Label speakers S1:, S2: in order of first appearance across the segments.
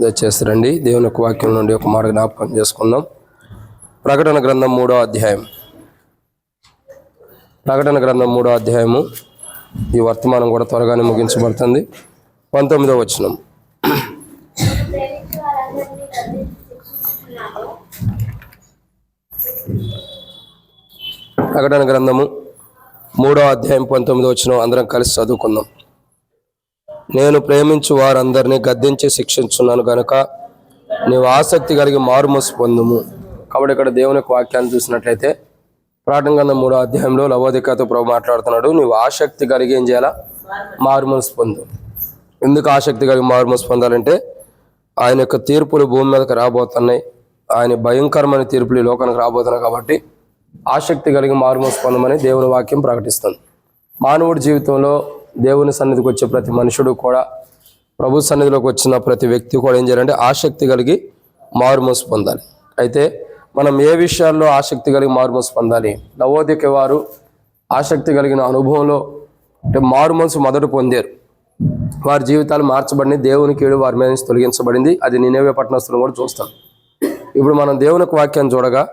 S1: దయచేసి రండి. దేవుని యొక్క వాక్యం నుండి ఒక మాట జ్ఞాపకం చేసుకుందాం. ప్రకటన గ్రంథం 3వ అధ్యాయం. ప్రకటన గ్రంథం 3వ అధ్యాయము. ఈ వర్తమానం కూడా త్వరగానే ముగించబడుతుంది. 19వ వచనం. ప్రకటన గ్రంథము 3వ అధ్యాయం 19వ వచనం అందరం కలిసి చదువుకుందాం. నేను ప్రేమించు వారందరినీ గద్దించి శిక్షించున్నాను గనుక నీవు ఆసక్తి కలిగి మారుమనసు పొందుము. కాబట్టి ఇక్కడ దేవుని యొక్క వాక్యాన్ని చూసినట్లయితే ప్రకటన గ్రంథం 3వ అధ్యాయంలో లవోదికతో ప్రభు మాట్లాడుతున్నాడు. నీవు ఆసక్తి కలిగి ఏం చేయాలా? మారుమనసు పొందు. ఎందుకు ఆసక్తి కలిగి మారుమనసు పొందాలంటే ఆయన యొక్క తీర్పులు భూమి మీదకి రాబోతున్నాయి. ఆయన భయంకరమైన తీర్పులు ఈ లోకానికి రాబోతున్నాయి. కాబట్టి ఆసక్తి కలిగి మారుమనసు పొందమని దేవుని వాక్యం ప్రకటిస్తుంది. మానవుడి జీవితంలో దేవుని సన్నిధికి వచ్చే ప్రతి మనుషుడు కూడా, ప్రభు సన్నిధిలోకి వచ్చిన ప్రతి వ్యక్తి కూడా ఏం చేయాలంటే ఆసక్తి కలిగి మారుమనసు పొందాలి. అయితే మనం ఏ విషయాల్లో ఆసక్తి కలిగి మారుమనసు పొందాలి? లవోదిక వారు ఆసక్తి కలిగిన అనుభవంలో అంటే మారుమనసు మొదట పొందారు. వారి జీవితాలు మార్చబడి దేవుని కీడు వారి మీద నుంచి తొలగించబడింది. అది నినెవె పట్టణస్తులను కూడా చూస్తాం. ఇప్పుడు మనం దేవుని వాక్యాన్ని చూడగా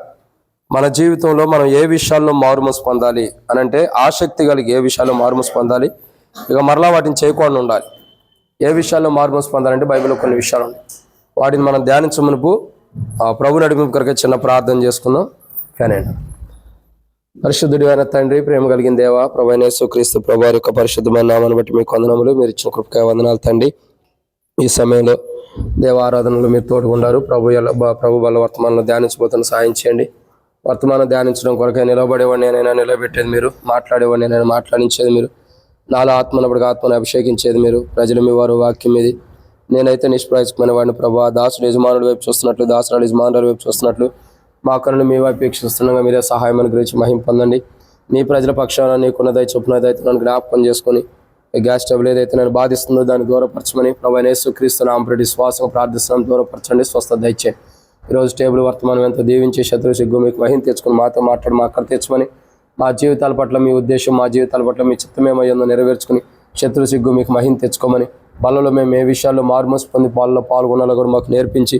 S1: మన జీవితంలో మనం ఏ విషయాల్లో మారుమనసు పొందాలి అని అంటే ఆసక్తి కలిగి ఏ విషయాల్లో మారుమనసు పొందాలి, ఇక మరలా వాటిని చేయకుండా ఉండాలి. ఏ విషయాల్లో మారుమనసు పొందాలంటే బైబిల్లో కొన్ని విషయాలు ఉన్నాయి. వాటిని మనం ధ్యానించమునుపు ప్రభు నడిపింపు కొరకు చిన్న ప్రార్థన చేసుకుందాం. కానీ పరిశుద్ధుడు అయిన తండ్రి, ప్రేమ కలిగిన దేవ, ప్రభు అయిన యేసుక్రీస్తు ప్రభు వారి యొక్క పరిశుద్ధమైన నామాన్ని బట్టి మీకు వందనములు. మీరు ఇచ్చిన కృపకాయ వందనాలు తండ్రి. ఈ సమయంలో దేవారాధనలు మీరు తోడుకుంటారు. ప్రభు వల్ల వర్తమానంలో ధ్యానించబోతున్న సాయం చేయండి. వర్తమానం ధ్యానించడం కొరకై నిలబడేవాడిని నేనైనా నిలబెట్టేది మీరు, మాట్లాడేవాడిని నేను మాట్లాడించేది మీరు, నాలో ఆత్మనప్పటికి ఆత్మను అభిషేకించేది మీరు. ప్రజలు మీ వారు వాక్యం మీది. నేనైతే నిష్ప్రయోజకమైన వాడిని ప్రభా. దాసుడు యజమానుడి వైపు చూస్తున్నట్లు, దాసుడు యజమానుల వైపు చూస్తున్నట్లు మా కన్నులు మీ వైపు వీక్షిస్తుండగా మీరే సహాయం గురించి మహిమ పొందండి. నీ ప్రజల పక్షాన నీకున్నదై చొప్పునదైతే నన్ను జ్ఞాపకం చేసుకొని గ్యాస్ ట్రబుల్ ఏదైతే నన్ను బాధిస్తుందో దాన్ని దూరపరచమని ప్రభు యేసుక్రీస్తు నామమున విశ్వాసం ప్రార్థిస్తున్నాం. దూరపరచండి, స్వస్థత దయచేయండి. ఈరోజు టేబుల్ వర్తమానం ఎంతో దీవించి శత్రు సిగ్గు మీకు మహిమ తెచ్చుకొని మాతో మాట్లాడి మా అక్కడ తెచ్చుకొని మా జీవితాల పట్ల మీ ఉద్దేశం, మా జీవితాల పట్ల మీ చిత్తమేమయ్యిందో నెరవేర్చుకుని శత్రు సిగ్గు మీకు మహిమ తెచ్చుకోమని, బలలో మేము ఏ విషయాల్లో మారుమనసు పొంది పాలలో పాల్గొనాలో కూడా మాకు నేర్పించి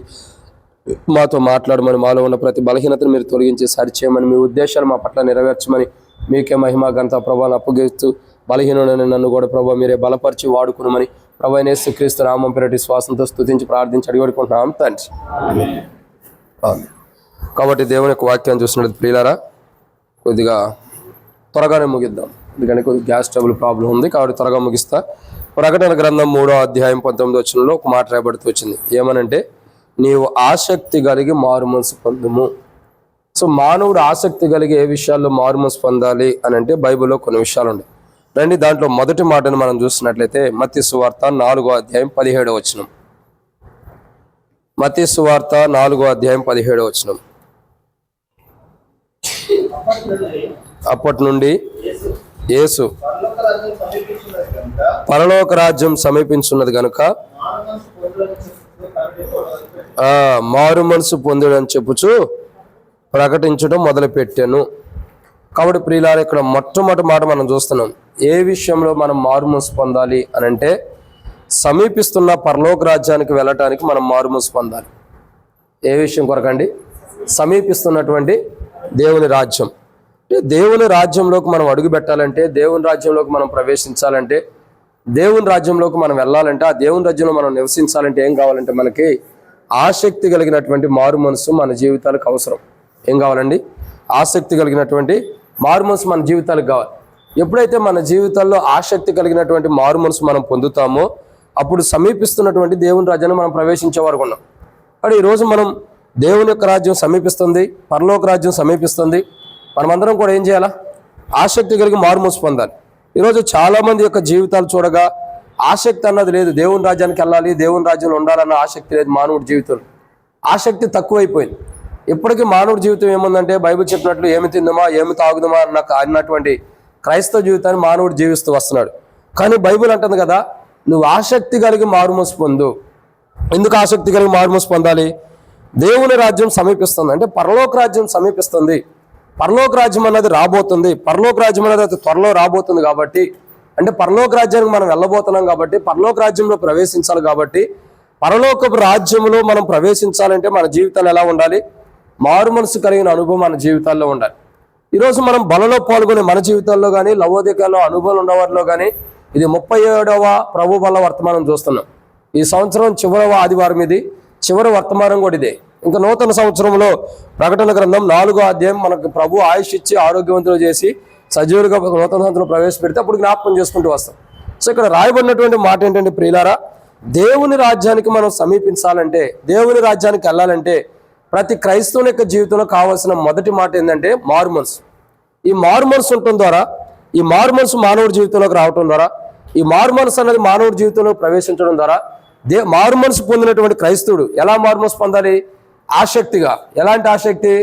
S1: మాతో మాట్లాడమని, మాలో ఉన్న ప్రతి బలహీనతను మీరు తొలగించి సరిచేయమని, మీ ఉద్దేశాలు మా పట్ల నెరవేర్చమని, మీకే మహిమ ఘనత ప్రభావాన్ని అప్పగిస్తూ బలహీనుడని నన్ను కూడా ప్రభావ మీరే బలపరిచి వాడుకునమని ప్రభు అయిన యేసుక్రీస్తు నామం పేరిట శ్వాసంతో స్తుతించి ప్రార్థించి అడిగడుకుంటున్నాం తండ్రి. కాబట్టి దేవుని యొక్క వాక్యాన్ని చూసినట్టు ప్రియులారా, కొద్దిగా త్వరగానే ముగిద్దాం. ఎందుకంటే కొద్దిగా గ్యాస్ ట్రబుల్ ప్రాబ్లం ఉంది కాబట్టి త్వరగా ముగిస్తా. ప్రకటన గ్రంథం 3వ అధ్యాయం 19వ వచనంలో ఒక మాట రాయబడుతూ వచ్చింది. ఏమనంటే నీవు ఆసక్తి కలిగి మారుమనసు పొందుము. సో మానవుడు ఆసక్తి కలిగి ఏ విషయాల్లో మారుమనసు పొందాలి అని అంటే బైబిల్లో కొన్ని విషయాలు ఉన్నాయి. రండి, దాంట్లో మొదటి మాటను మనం చూసినట్లయితే మత్తయి సువార్త 4వ అధ్యాయం 17వ వచనం. మత్తయి సువార్త 4వ అధ్యాయం 17వ వచనం. అప్పటి నుండి యేసు పరలోక రాజ్యం సమీపించున్నది కనుక మారు మనసు పొందుడని చెప్పుచు ప్రకటించడం మొదలుపెట్టాను. కాబట్టి ప్రియులారా, ఇక్కడ మొట్టమొదటి మాట మనం చూస్తున్నాం. ఏ విషయంలో మనం మారు మనసు పొందాలి అని అంటే సమీపిస్తున్న పరలోక రాజ్యానికి వెళ్ళటానికి మనం మారు మనసు పొందాలి. ఏ విషయం కొరకండి? సమీపిస్తున్నటువంటి దేవుని రాజ్యం. అంటే దేవుని రాజ్యంలోకి మనం అడుగు పెట్టాలంటే, దేవుని రాజ్యంలోకి మనం ప్రవేశించాలంటే, దేవుని రాజ్యంలోకి మనం వెళ్ళాలంటే, ఆ దేవుని రాజ్యంలో మనం నివసించాలంటే ఏం కావాలంటే మనకి ఆసక్తి కలిగినటువంటి మారు మనసు మన జీవితాలకు అవసరం. ఏం కావాలండి? ఆసక్తి కలిగినటువంటి మారు మనసు మన జీవితాలకు కావాలి. ఎప్పుడైతే మన జీవితాల్లో ఆసక్తి కలిగినటువంటి మారు మనసు మనం పొందుతామో అప్పుడు సమీపిస్తున్నటువంటి దేవుని రాజ్యాన్ని మనం ప్రవేశించే వరకు ఉన్నాం. కానీ ఈరోజు మనం దేవుని యొక్క రాజ్యం సమీపిస్తుంది, పరలోక రాజ్యం సమీపిస్తుంది. మనమందరం కూడా ఏం చేయాలా? ఆసక్తి కలిగి మారుమనసు పొందాలి. ఈరోజు చాలామంది యొక్క జీవితాలు చూడగా ఆసక్తి అన్నది లేదు. దేవుని రాజ్యానికి వెళ్ళాలి, దేవుని రాజ్యంలో ఉండాలన్న ఆసక్తి లేదు మానవుడి జీవితంలో. ఆసక్తి తక్కువైపోయింది. ఇప్పటికీ మానవుడి జీవితం ఏముందంటే బైబిల్ చెప్పినట్లు ఏమి తిందామా, ఏమి తాగుదామా అన్నటువంటి క్రైస్తవ జీవితాన్ని మానవుడు జీవిస్తూ వస్తున్నాడు. కానీ బైబిల్ అంటుంది కదా, నువ్వు ఆసక్తి కలిగి మారుమనసు పొందు. ఎందుకు ఆసక్తి కలిగి మారుమనసు పొందాలి? దేవుని రాజ్యం సమీపిస్తుంది, అంటే పరలోక రాజ్యం సమీపిస్తుంది. పరలోక రాజ్యం అన్నది రాబోతుంది. పరలోక రాజ్యం అనేది అతి త్వరలో రాబోతుంది. కాబట్టి అంటే పరలోక రాజ్యానికి మనం వెళ్ళబోతున్నాం కాబట్టి, పరలోక రాజ్యంలో ప్రవేశించాలి. కాబట్టి పరలోకపు రాజ్యంలో మనం ప్రవేశించాలంటే మన జీవితాలు ఎలా ఉండాలి? మారు మనసు కలిగిన అనుభవం మన జీవితాల్లో ఉండాలి. ఈరోజు మనం బలలో పాల్గొనే మన జీవితాల్లో కానీ, లవోదికలో అనుభవం ఉన్నవారిలో కానీ ఇది 37వ ప్రభు బల వర్తమానం చూస్తున్నాం. ఈ సంవత్సరం చివరవ ఆదివారం, ఇది చివరి వర్తమానం కూడా ఇదే. ఇంకా నూతన సంవత్సరంలో ప్రకటన గ్రంథం 4వ అధ్యాయం మనకు ప్రభు ఆయుష్ ఇచ్చి ఆరోగ్యవంతులు చేసి సజీవులుగా నూతన సంవత్సరం ప్రవేశపెడితే అప్పుడు జ్ఞాపకం చేసుకుంటూ వస్తాం. సో ఇక్కడ రాయబడినటువంటి మాట ఏంటంటే, ప్రియులారా, దేవుని రాజ్యానికి మనం సమీపించాలంటే, దేవుని రాజ్యానికి వెళ్ళాలంటే ప్రతి క్రైస్తవుని యొక్క జీవితంలో కావాల్సిన మొదటి మాట ఏంటంటే మారు మనసు. ఈ మారు మనసు ఉండటం ద్వారా, ఈ మారు మనసు మానవుడి జీవితంలోకి రావటం ద్వారా, ఈ మారు మనసు అనేది మానవుడి జీవితంలో ప్రవేశించడం ద్వారా మారు మనసు పొందినటువంటి క్రైస్తవుడు ఎలా మారు మనసు పొందాలి? ఆసక్తిగా. ఎలాంటి ఆసక్తి?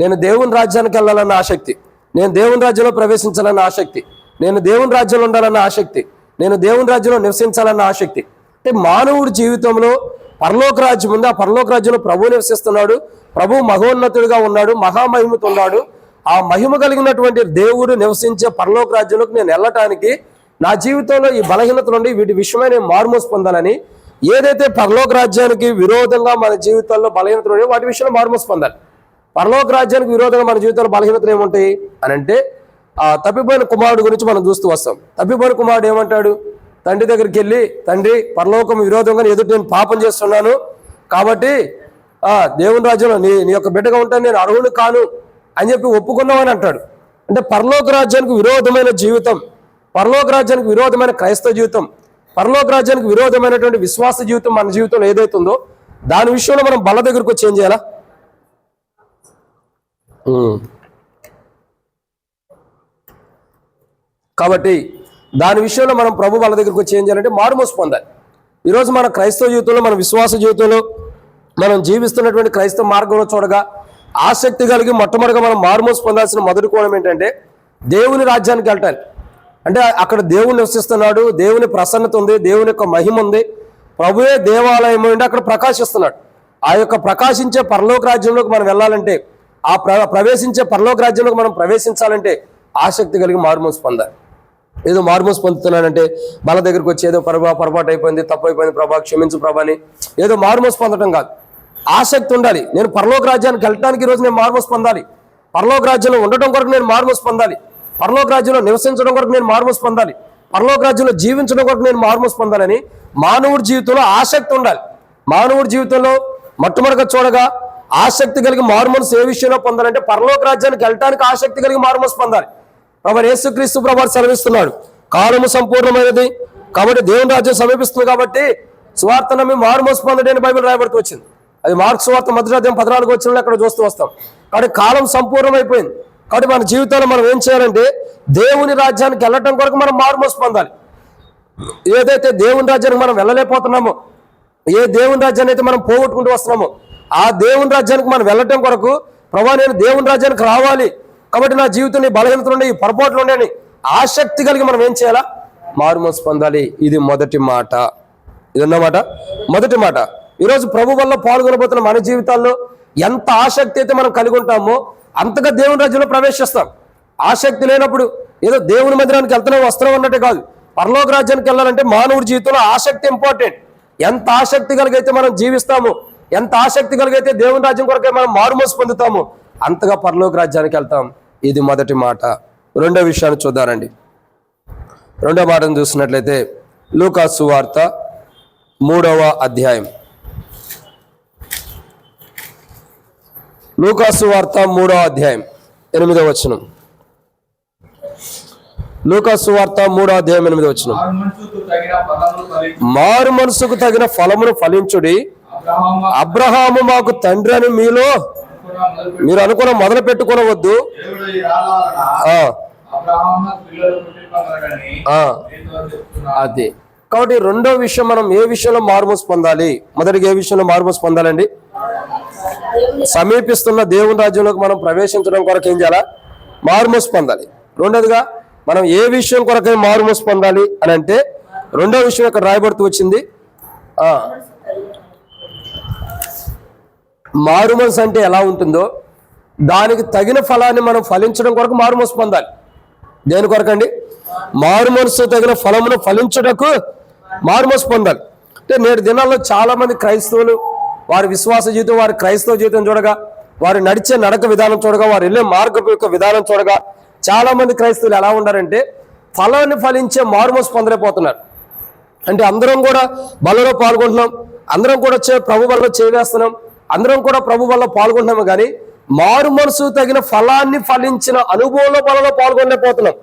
S1: నేను దేవుని రాజ్యానికి వెళ్ళాలన్న ఆసక్తి, నేను దేవుని రాజ్యంలో ప్రవేశించాలన్న ఆసక్తి, నేను దేవుని రాజ్యంలో ఉండాలన్న ఆసక్తి, నేను దేవుని రాజ్యంలో నివసించాలన్న ఆసక్తి. అంటే మానవుడి జీవితంలో పరలోక రాజ్యం ఉంది. ఆ పరలోక రాజ్యంలో ప్రభు నివసిస్తున్నాడు. ప్రభు మహోన్నతుడిగా ఉన్నాడు, మహామహిమతో ఉన్నాడు. ఆ మహిమ కలిగినటువంటి దేవుడు నివసించే పరలోక రాజ్యంలోకి నేను వెళ్ళటానికి నా జీవితంలో ఈ బలహీనతలు ఉండి వీటి విషయమై నేను మారుమోసు పొందాలని, ఏదైతే పరలోక రాజ్యానికి విరోధంగా మన జీవితాల్లో బలహీనతలు ఉన్నాయో వాటి విషయంలో మారుమోసు పొందాలి. పరలోక రాజ్యానికి విరోధంగా మన జీవితంలో బలహీనతలు ఏముంటాయి అని అంటే, ఆ తప్పిపోయిన కుమారుడు గురించి మనం చూస్తూ వస్తాం. తప్పిపోయిన కుమారుడు ఏమంటాడు? తండ్రి దగ్గరికి వెళ్ళి, తండ్రి, పరలోకం విరోధంగా ఎదుటి నేను పాపం చేస్తున్నాను కాబట్టి దేవుని రాజ్యంలో నీ యొక్క బిడ్డగా ఉంటాను, నేను అర్హుడు కాను అని చెప్పి ఒప్పుకున్నామని అంటాడు. అంటే పరలోక రాజ్యానికి విరోధమైన జీవితం, పరలోక రాజ్యానికి విరోధమైన క్రైస్తవ జీవితం, పరలోక రాజ్యానికి విరోధమైనటువంటి విశ్వాస జీవితం మన జీవితంలో ఏదైతే ఉందో దాని విషయంలో మనం బల దగ్గరకు వచ్చి ఏం చేయాలా? కాబట్టి దాని విషయంలో మనం ప్రభు వాళ్ళ దగ్గరికి వచ్చి ఏం చేయాలంటే మారుమోసు పొందాలి. ఈరోజు మన క్రైస్తవ జీవితంలో, మన విశ్వాస జీవితంలో, మనం జీవిస్తున్నటువంటి క్రైస్తవ మార్గంలో చూడగా ఆసక్తి కలిగి మొట్టమొదటిగా మనం మారుమోసు పొందాల్సిన మొదటి కోణం ఏంటంటే దేవుని రాజ్యానికి వెళ్ళటాలి. అంటే అక్కడ దేవుని నివసిస్తున్నాడు, దేవుని ప్రసన్నత ఉంది, దేవుని యొక్క మహిమ ఉంది, ప్రభువే దేవాలయం ఉండి అక్కడ ప్రకాశిస్తున్నాడు. ఆ యొక్క ప్రకాశించే పరలోక రాజ్యంలోకి మనం వెళ్ళాలంటే, ఆ ప్రవేశించే పరలోక రాజ్యంలోకి మనం ప్రవేశించాలంటే ఆసక్తి కలిగి మారుమోసు పొందాలి. ఏదో మారుమోసు పొందుతున్నానంటే బల దగ్గరికి వచ్చి ఏదో పొరపాటు అయిపోయింది, తప్పు అయిపోయింది, ప్రభా క్షమించు ప్రభా అని ఏదో మారుమోసు పొందడం కాదు. ఆసక్తి ఉండాలి. నేను పరలోక రాజ్యానికి వెళ్ళడానికి ఈరోజు నేను మారుమోసు పొందాలి, పరలోక రాజ్యంలో ఉండటం కొరకు నేను మారుమోసు పొందాలి, పరలోక రాజ్యంలో నివసించడం కొరకు నేను మారుమోసు పొందాలి, పరలోక రాజ్యంలో జీవించడం కొరకు నేను మారుమోసు పొందాలని మానవుడి జీవితంలో ఆసక్తి ఉండాలి. మానవుడి జీవితంలో మొట్టమొదటిగా చూడగా ఆసక్తి కలిగి మారుమోసు ఏ విషయంలో పొందాలంటే పరలోక రాజ్యానికి వెళ్ళడానికి ఆసక్తి కలిగి మారుమోసు పొందాలి. ప్రభు యేసుక్రీస్తు ప్రభు సెలవిస్తున్నాడు, కాలము సంపూర్ణమైనది కాబట్టి దేవుని రాజ్యం సమీపిస్తుంది కాబట్టి సువార్త నమ్మి మారుమోసు పొందండి అని బైబిల్ రాయబడుతూ వచ్చింది. అది మార్క్స్ సువార్త 1:14 వచ్చిన అక్కడ చూస్తూ వస్తాం. కాబట్టి కాలం సంపూర్ణమైపోయింది. కాబట్టి మన జీవితంలో మనం ఏం చేయాలంటే దేవుని రాజ్యానికి వెళ్ళటం కొరకు మనం మారుమోసు పొందాలి. ఏదైతే దేవుని రాజ్యానికి మనం వెళ్ళలేకపోతున్నామో, ఏ దేవుని రాజ్యాన్ని అయితే మనం పోగొట్టుకుంటూ వస్తున్నామో ఆ దేవుని రాజ్యానికి మనం వెళ్ళటం కొరకు, ప్రభా నేను దేవుని రాజ్యానికి రావాలి కాబట్టి నా జీవితంలో బలహీనతలు ఉండే, ఈ పొరపాట్లు ఉండేని ఆసక్తి కలిగి మనం ఏం చేయాలా? మారుమోసు పొందాలి. ఇది మొదటి మాట. ఇదన్నమాట మొదటి మాట. ఈరోజు ప్రభు వల్ల పాల్గొనబోతున్న మన జీవితాల్లో ఎంత ఆసక్తి అయితే మనం కలిగి ఉంటామో అంతగా దేవుని రాజ్యంలో ప్రవేశిస్తాం. ఆసక్తి లేనప్పుడు ఏదో దేవుని మందిరానికి వెళ్తున్నాం వస్త్రం అన్నట్టే కాదు. పరలోక రాజ్యానికి వెళ్ళాలంటే మానవుడి జీవితంలో ఆసక్తి ఇంపార్టెంట్. ఎంత ఆసక్తి కలిగైతే మనం జీవిస్తాము, ఎంత ఆసక్తి కలిగైతే దేవుని రాజ్యం కొరకే మనం మారుమోసు పొందుతాము, అంతగా పరలోక రాజ్యానికి వెళ్తాం. ఇది మొదటి మాట. రెండో విషయాన్ని చూద్దారండి. రెండో మాటను చూసినట్లయితే లూకా సువార్త 3వ అధ్యాయం. లూకా సువార్త 3వ అధ్యాయం 8వ వచనం. లూకా సువార్త 3వ అధ్యాయం 8వ వచనం. మారు మనసుకు తగిన ఫలమును ఫలించుడి, అబ్రహాము మాకు తండ్రి అని మీరు అనుకున్న మొదలు పెట్టుకోవద్దు. అది కాబట్టి రెండో విషయం, మనం ఏ విషయంలో మారుమోసు పొందాలి? మొదటిగా ఏ విషయంలో మారుమోసు పొందాలండి? సమీపిస్తున్న దేవుని రాజ్యంలోకి మనం ప్రవేశించడం కొరకు ఏం చేయాలా? మారుమోసు పొందాలి. రెండోదిగా మనం ఏ విషయం కొరకై మారుమోసు పొందాలి అని అంటే రెండో విషయం ఇక్కడ రాయబడుతూ వచ్చింది. మారుమనసు అంటే ఎలా ఉంటుందో దానికి తగిన ఫలాన్ని మనం ఫలించడం కొరకు మారుమనసు పొందాలి. దేని కొరకండి? మారుమనసు తగిన ఫలమును ఫలించుటకు మారుమనసు పొందాలి. అంటే నేటి దినాల్లో చాలా మంది క్రైస్తవులు వారి విశ్వాస జీవితం, వారి క్రైస్తవ జీవితం చూడగా, వారు నడిచే నడక విధానం చూడగా, వారు వెళ్ళే మార్గం యొక్క విధానం చూడగా చాలా మంది క్రైస్తవులు ఎలా ఉన్నారంటే ఫలాన్ని ఫలించే మారుమోసు పొందలేకపోతున్నారు. అంటే అందరం కూడా బలలో పాల్గొంటున్నాం, అందరం కూడా ప్రభు వల్ల చేవేస్తున్నాం, అందరం కూడా ప్రభు వల్ల పాల్గొంటున్నాము, కానీ మారు మనసు తగిన ఫలాన్ని ఫలించిన అనుభవంలో బలలో పాల్గొనలేకపోతున్నాం.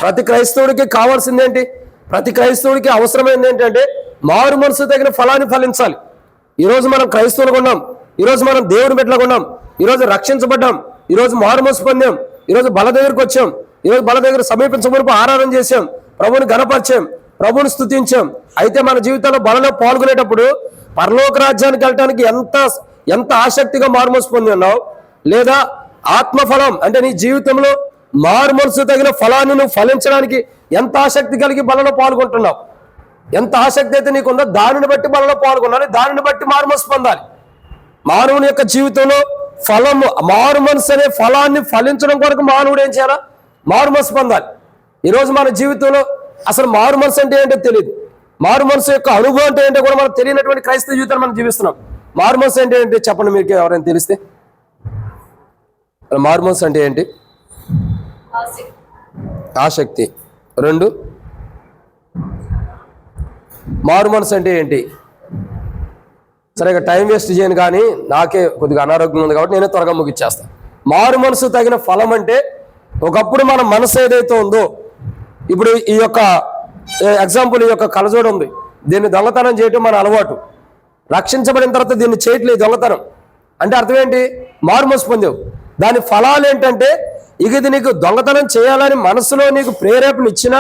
S1: ప్రతి క్రైస్తవుడికి కావాల్సిందేంటి, ప్రతి క్రైస్తవుడికి అవసరమైంది ఏంటంటే మారు మనసు తగిన ఫలాన్ని ఫలించాలి. ఈరోజు మనం క్రైస్తవులుగా ఉన్నాం, ఈరోజు మనం దేవుని బిడ్డలుగా ఉన్నాం, ఈరోజు రక్షించబడ్డాం, ఈరోజు మారు మనసు పొందాం, ఈరోజు బల దగ్గరకు వచ్చాం, ఈరోజు బల దగ్గర సమీపించబడుపు ఆరాధన చేశాం, ప్రభుని గణపరిచాం, ప్రభుని స్తుతించాం. అయితే మన జీవితంలో బలలో పాల్గొనేటప్పుడు పరలోక రాజ్యానికి వెళ్ళటానికి ఎంత ఆసక్తిగా మారుమనసు పొంది ఉన్నావు, లేదా ఆత్మఫలం అంటే నీ జీవితంలో మారు మనసు తగిన ఫలాన్ని నువ్వు ఫలించడానికి ఎంత ఆసక్తి కలిగి బలలో పాల్గొంటున్నావు, ఎంత ఆసక్తి అయితే నీకుందో దానిని బట్టి బలలో పాల్గొనాలి, దానిని బట్టి మారు మనసు పొందాలి. మానవుని యొక్క జీవితంలో ఫలము, మారు మనసు అనే ఫలాన్ని ఫలించడం కొరకు మానవుడు ఏం చేయాలా, మారు మనసు పొందాలి. ఈరోజు మన జీవితంలో అసలు మారు మనసు అంటే ఏంటో తెలియదు, మారు మనసు యొక్క అనుభవం అంటే ఏంటో కూడా మనకు తెలియనటువంటి క్రైస్తవ జీవితాన్ని మనం జీవిస్తున్నాం. మారు మనసు అంటే ఏంటి చెప్పండి, మీకు ఎవరైనా తెలిస్తే. మారు మనసు అంటే ఏంటి? ఆసక్తి. 2, మారు మనసు అంటే ఏంటి? సరే, ఇక టైం వేస్ట్ చేయను, కానీ నాకే కొద్దిగా అనారోగ్యం ఉంది కాబట్టి నేనే త్వరగా ముగిచ్చేస్తాను. మారు మనసు తగిన ఫలం అంటే ఒకప్పుడు మన మనసు ఏదైతే ఉందో, ఇప్పుడు ఈ యొక్క ఎగ్జాంపుల్, ఈ యొక్క కలజోడు ఉంది, దీన్ని దొంగతనం చేయటం మన అలవాటు. రక్షించబడిన తర్వాత దీన్ని చేయట్లేదు దొంగతనం అంటే అర్థం ఏంటి? మారు మనసు పొందావు. దాని ఫలాలు ఏంటంటే ఇది నీకు దొంగతనం చేయాలని మనసులో నీకు ప్రేరేపణ ఇచ్చినా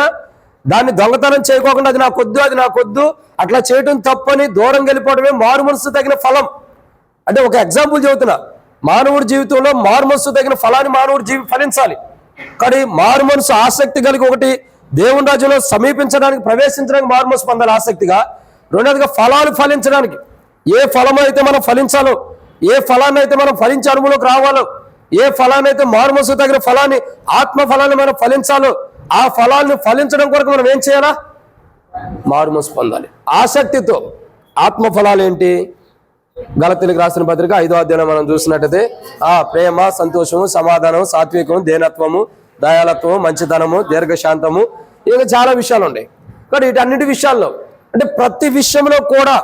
S1: దాన్ని దొంగతనం చేయకోకుండా అది నాకొద్దు, అది నాకొద్దు, అట్లా చేయటం తప్పని దూరం వెళ్ళిపోవడమే మారు మనసు తగిన ఫలం. అంటే ఒక ఎగ్జాంపుల్ చెబుతున్నా, మానవుడి జీవితంలో మారు మనసు తగిన ఫలాన్ని మానవుడు ఫలించాలి. కానీ మారు మనసు ఆసక్తి కలిగి, ఒకటి దేవుని రాజ్యంలో సమీపించడానికి, ప్రవేశించడానికి మారు మనసు పొందాలి ఆసక్తిగా. రెండోదిగా ఫలాలు ఫలించడానికి, ఏ ఫలం అయితే మనం ఫలించాలో, ఏ ఫలాన్ని అయితే మనం ఫలించే అనుభవంలోకి రావాలో, ఏ ఫలాన్ని అయితే మారు మనసు తగిన ఫలాన్ని, ఆత్మ ఫలాన్ని మనం ఫలించాలో, ఆ ఫలాన్ని ఫలించడం కొరకు మనం ఏం చేయాలా? మారు మనసు పొందాలి ఆసక్తితో. ఆత్మ ఫలాలు ఏంటి? గలతీయులకు రాసిన పత్రిక 5వ అధ్యాయం మనం చూసినట్టయితే ప్రేమ, సంతోషము, సమాధానం, సాత్వికము, దేనత్వము, దయాలత్వము, మంచితనము, దీర్ఘశాంతము, ఇంకా చాలా విషయాలు ఉన్నాయి. కానీ వీటన్నిటి విషయాల్లో అంటే ప్రతి విషయంలో కూడా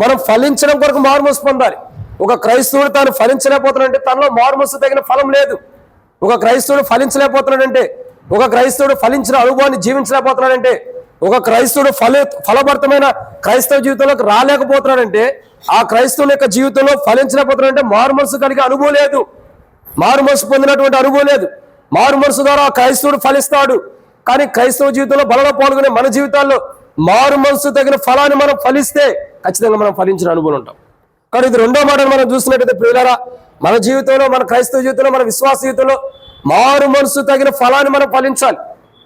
S1: మనం ఫలించడం కొరకు మారు మనసు పొందాలి. ఒక క్రైస్తవుడు తాను ఫలించలేకపోతున్నాడంటే తనలో మారు మనసు తగిన ఫలం లేదు. ఒక క్రైస్తవుడు ఫలించలేకపోతున్నాడంటే, ఒక క్రైస్తవుడు ఫలించిన అనుభవాన్ని జీవించలేకపోతున్నాడంటే, ఒక క్రైస్తవుడు ఫలభరితమైన క్రైస్తవ జీవితంలోకి రాలేకపోతున్నాడంటే, ఆ క్రైస్తవుల యొక్క జీవితంలో ఫలించలేకపోతున్నాడంటే మారు మనసు కలిగే అనుభవం లేదు, మారు మనసు పొందినటువంటి అనుభవం లేదు. మారు మనసు ద్వారా ఆ క్రైస్తవుడు ఫలిస్తాడు. కానీ క్రైస్తవ జీవితంలో బలలో పాల్గొనే మన జీవితాల్లో మారు మనసు తగిన ఫలాన్ని మనం ఫలిస్తే ఖచ్చితంగా మనం ఫలించిన అనుభవం ఉంటాం. కానీ ఇది రెండో మాటను మనం చూసినట్టయితే ప్రియులారా, మన జీవితంలో, మన క్రైస్తవ జీవితంలో, మన విశ్వాస జీవితంలో మారు మనసు తగిన ఫలాన్ని మనం ఫలించాలి.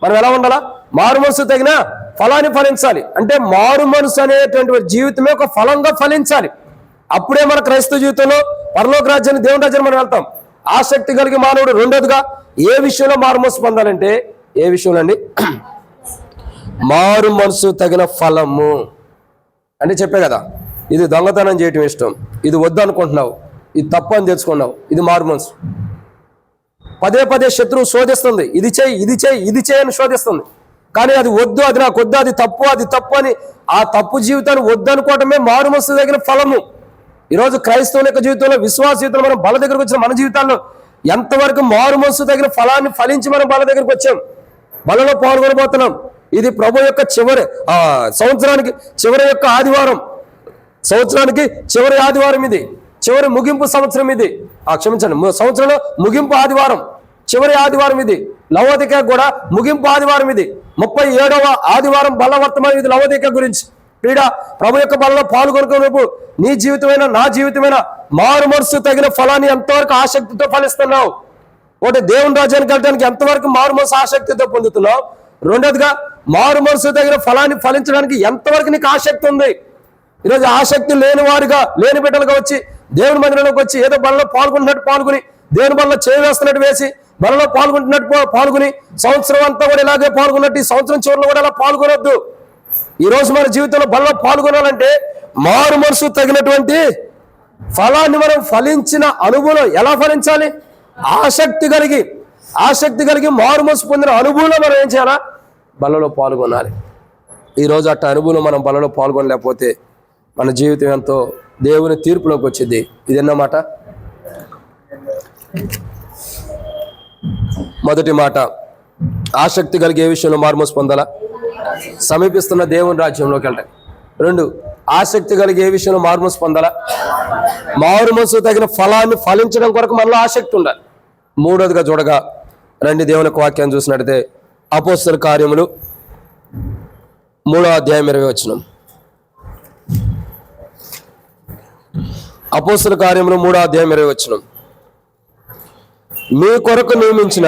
S1: మనం ఎలా ఉండాలా? మారు మనసు తగిన ఫలాన్ని ఫలించాలి. అంటే మారు మనసు అనేటువంటి జీవితమే ఒక ఫలంగా ఫలించాలి. అప్పుడే మన క్రైస్తవ జీవితంలో పరలోక రాజ్యాన్ని, దేవుని రాజ్యాన్ని మనం వెళ్తాం. ఆసక్తి కలిగి మానవుడు రెండోదిగా ఏ విషయంలో మారు మనసు పొందాలంటే, ఏ విషయంలో అండి? మారు మనసు తగిన ఫలము. అంటే చెప్పే కదా, ఇది దొంగతనం చేయటం ఇష్టం, ఇది వద్దు అనుకుంటున్నావు, ఇది తప్పు అని తెలుసుకున్నావు, ఇది మారు మనసు. పదే పదే శత్రువు శోధిస్తుంది, ఇది చేయి, ఇది చేయి, ఇది చేయని శోధిస్తుంది. కానీ అది వద్దు, అది నాకు వద్దు, అది తప్పు, అది తప్పు అని ఆ తప్పు జీవితాన్ని వద్దు అనుకోవటమే మారు మనసు తగిన ఫలము. ఈరోజు క్రైస్తవుల యొక్క జీవితంలో, విశ్వాస జీవితంలో మనం బల దగ్గరకు వచ్చిన మన జీవితాల్లో ఎంతవరకు మారు మనసు తగిన ఫలాన్ని ఫలించి మనం బల దగ్గరకు వచ్చాం, బలలో పాల్గొనబోతున్నాం. ఇది ప్రభు యొక్క సంవత్సరానికి చివరి యొక్క ఆదివారం, సంవత్సరానికి చివరి ఆదివారం ఇది, చివరి ముగింపు సంవత్సరం ఇది. క్షమించండి, సంవత్సరంలో ముగింపు ఆదివారం, చివరి ఆదివారం ఇది. లవోదిక కూడా ముగింపు ఆదివారం ఇది. 37వ ఆదివారం బల్ల వర్తమానం ఇది లవోదిక గురించి. క్రీడ ప్రభు యొక్క బలలో పాల్గొనకు నీ జీవితమైన, నా జీవితమైన మారు మనసు తగిన ఫలాన్ని ఎంతవరకు ఆసక్తితో ఫలిస్తున్నావు? ఒకటి, దేవుని రాజ్యానికి వెళ్ళడానికి ఎంతవరకు మారు మనసు ఆసక్తితో పొందుతున్నావు? రెండోదిగా మారు మనసు తగిన ఫలాన్ని ఫలించడానికి ఎంతవరకు నీకు ఆసక్తి ఉంది? ఈరోజు ఆసక్తి లేని వారుగా, లేని బిడ్డలుగా వచ్చి దేవుని మందిరంలోకి వచ్చి ఏదో బలలో పాల్గొంటున్నట్టు పాల్గొని, దేవుని బలలో చేవేస్తున్నట్టు వేసి, బలలో పాల్గొంటున్నట్టు పాల్గొని, సంవత్సరం అంతా కూడా ఇలాగే పాల్గొన్నట్టు ఈ సంవత్సరం చివరిలో కూడా అలా పాల్గొనొద్దు. ఈరోజు మన జీవితంలో బలలో పాల్గొనాలంటే మారు మనసు తగినటువంటి ఫలాన్ని మనం ఫలించిన అనుభవం ఎలా ఫలించాలి? ఆసక్తి కలిగి మారు మనసు పొందిన అనుభవంలో మనం ఏం చేయాలా? బలలో పాల్గొనాలి. ఈరోజు అట్ట అనుభవం మనం బలలో పాల్గొనలేకపోతే మన జీవితం ఎంతో దేవుని తీర్పులోకి వచ్చింది. ఇదన్నమాట. మొదటి మాట, ఆసక్తి కలిగి ఏ విషయంలో మారుమోసు పొందాలా? సమీపిస్తున్న దేవుని రాజ్యంలోకి వెళ్ళాలి. 2, ఆసక్తి కలిగి ఏ విషయంలో మారుమోసు పొందాలా? మారుమోసు తగిన ఫలాన్ని ఫలించడం కొరకు మనలో ఆసక్తి ఉండాలి. 3వదిగా చూడగా రండి దేవుని యొక్క వాక్యాన్ని చూసినట్టయితే అపోస్తల కార్యములు 3వ అధ్యాయం 20 వచనం. అపోస్తల కార్యములు 3వ అధ్యాయం 20 వచనం. మీ కొరకు నియమించిన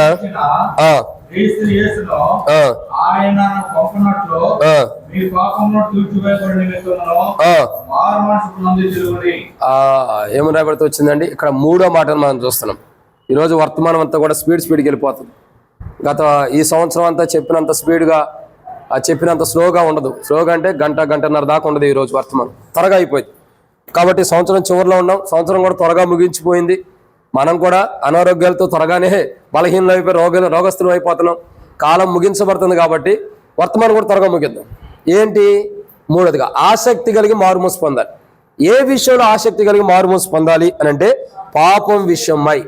S1: ఏమని రాబడుతూ వచ్చిందండి? ఇక్కడ 3వ మాటను మనం చూస్తున్నాం. ఈరోజు వర్తమానం అంతా కూడా స్పీడ్కి వెళ్ళిపోతుంది. గత ఈ సంవత్సరం అంతా చెప్పినంత స్పీడ్గా చెప్పినంత స్లోగా ఉండదు. స్లోగా అంటే గంటన్నర దాకా ఉండదు. ఈరోజు వర్తమానం త్వరగా అయిపోయింది. కాబట్టి సంవత్సరం చివరిలో ఉన్నాం. సంవత్సరం కూడా త్వరగా ముగించిపోయింది. మనం కూడా అనారోగ్యాలతో త్వరగానే బలహీనలు అయిపోయి రోగస్తులు అయిపోతున్నాం. కాలం ముగించబడుతుంది కాబట్టి వర్తమానం కూడా త్వరగా ముగిద్దాం. ఏంటి? 3వదిగా ఆసక్తి కలిగి మారుమోసు పొందాలి. ఏ విషయంలో ఆసక్తి కలిగి మారుమోసు పొందాలి అని అంటే పాపం విషయమై,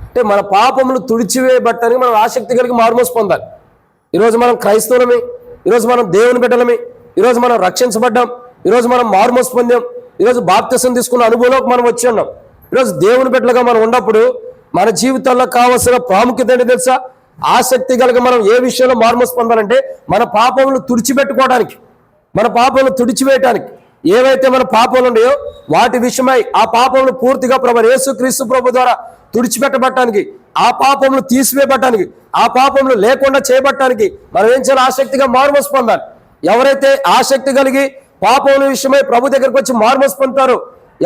S1: అంటే మన పాపములు తుడిచివేయబట్టడానికి మనం ఆసక్తి కలిగి మారుమోసు పొందాలి. ఈరోజు మనం క్రైస్తవులమే, ఈరోజు మనం దేవుని బిడ్డలమే, ఈరోజు మనం రక్షించబడ్డాం, ఈరోజు మనం మారుమోసు పొందాం, ఈరోజు బాప్తిసం తీసుకున్న అనుభవంలోకి మనం వచ్చి ఉన్నాం. ఈరోజు దేవుని బిడ్డలుగా మనం ఉన్నప్పుడు మన జీవితాల్లో కావాల్సిన ప్రాముఖ్యత ఏంటి తెలుసా? ఆసక్తి కలిగి మనం ఏ విషయంలో మారుమోసు పొందాలంటే మన పాపములు తుడిచిపెట్టుకోవడానికి, మన పాపములు తుడిచివేయటానికి. ఏవైతే మన పాపములు ఉన్నాయో వాటి విషయమై ఆ పాపములు పూర్తిగా ప్రభు యేసుక్రీస్తు ప్రభు ద్వారా తుడిచిపెట్టబట్టడానికి, ఆ పాపములు తీసివేయబట్టడానికి, ఆ పాపములు లేకుండా చేయబట్టడానికి మనం ఏం చేయాలి? ఆసక్తిగా మారుమోసు పొందాలి. ఎవరైతే ఆసక్తి కలిగి పాపముల విషయమై ప్రభు దగ్గరకు వచ్చి మారుమోసు పొందుతారో,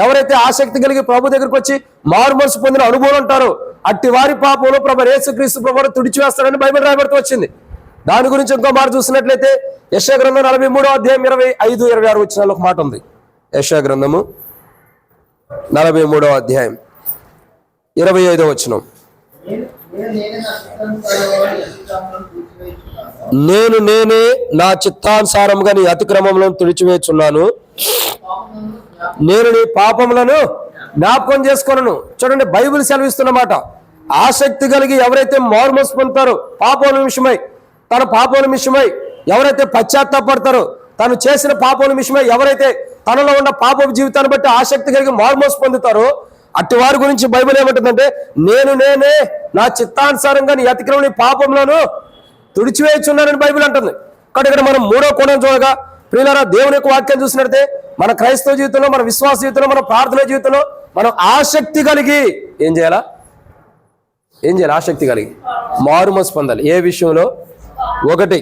S1: ఎవరైతే ఆసక్తి కలిగి ప్రభు దగ్గరకు వచ్చి మారుమనసు పొందిన అనుభవం ఉంటారో అట్టి వారి పాపంలో ప్రభు యేసుక్రీస్తు ప్రభువు తుడిచివేస్తాడని బైబిల్ రాయబడుతూ వచ్చింది. దాని గురించి ఇంకో మాట చూసినట్లయితే యెషయా గ్రంథం 43వ అధ్యాయం 25-26 వచనాల్లో ఒక మాట ఉంది. యెషయా గ్రంథము 43వ అధ్యాయం 25వ వచనం. నేనే నా చిత్తానుసారంగా నీ అతిక్రమములను తుడిచివేయుచున్నాను, నేను నీ పాపములను జ్ఞాపకం చేసుకొనను. చూడండి, బైబిల్ సెలవిస్తున్నమాట. ఆసక్తి కలిగి ఎవరైతే మారుమనసు పొందుతారో పాపముల విషయమై, తన పాపముల విషయమై ఎవరైతే పశ్చాత్తాపడతారో, తను చేసిన పాపముల విషయమై ఎవరైతే తనలో ఉన్న పాపపు జీవితాన్ని బట్టి ఆసక్తి కలిగి మారుమనసు పొందుతారో అట్టి వారి గురించి బైబిల్ ఏమంటుందంటే నేనే నా చిత్తానుసారంగా నీ అతిక్రమం నీ పాపములను తుడిచివేయుచున్నానని బైబిల్ అంటుంది. కాబట్టి ఇక్కడ మనం 3వ కోణం చూడగా ప్రియులారా, దేవుని యొక్క వాక్యం చూసినట్లయితే మన క్రైస్తవ జీవితంలో, మన విశ్వాస జీవితంలో, మన ప్రార్థన జీవితంలో మనం ఆసక్తి కలిగి ఏం చేయాలి? ఆసక్తి కలిగి మారుమనసు పొందాలి. ఏ విషయంలో? 1,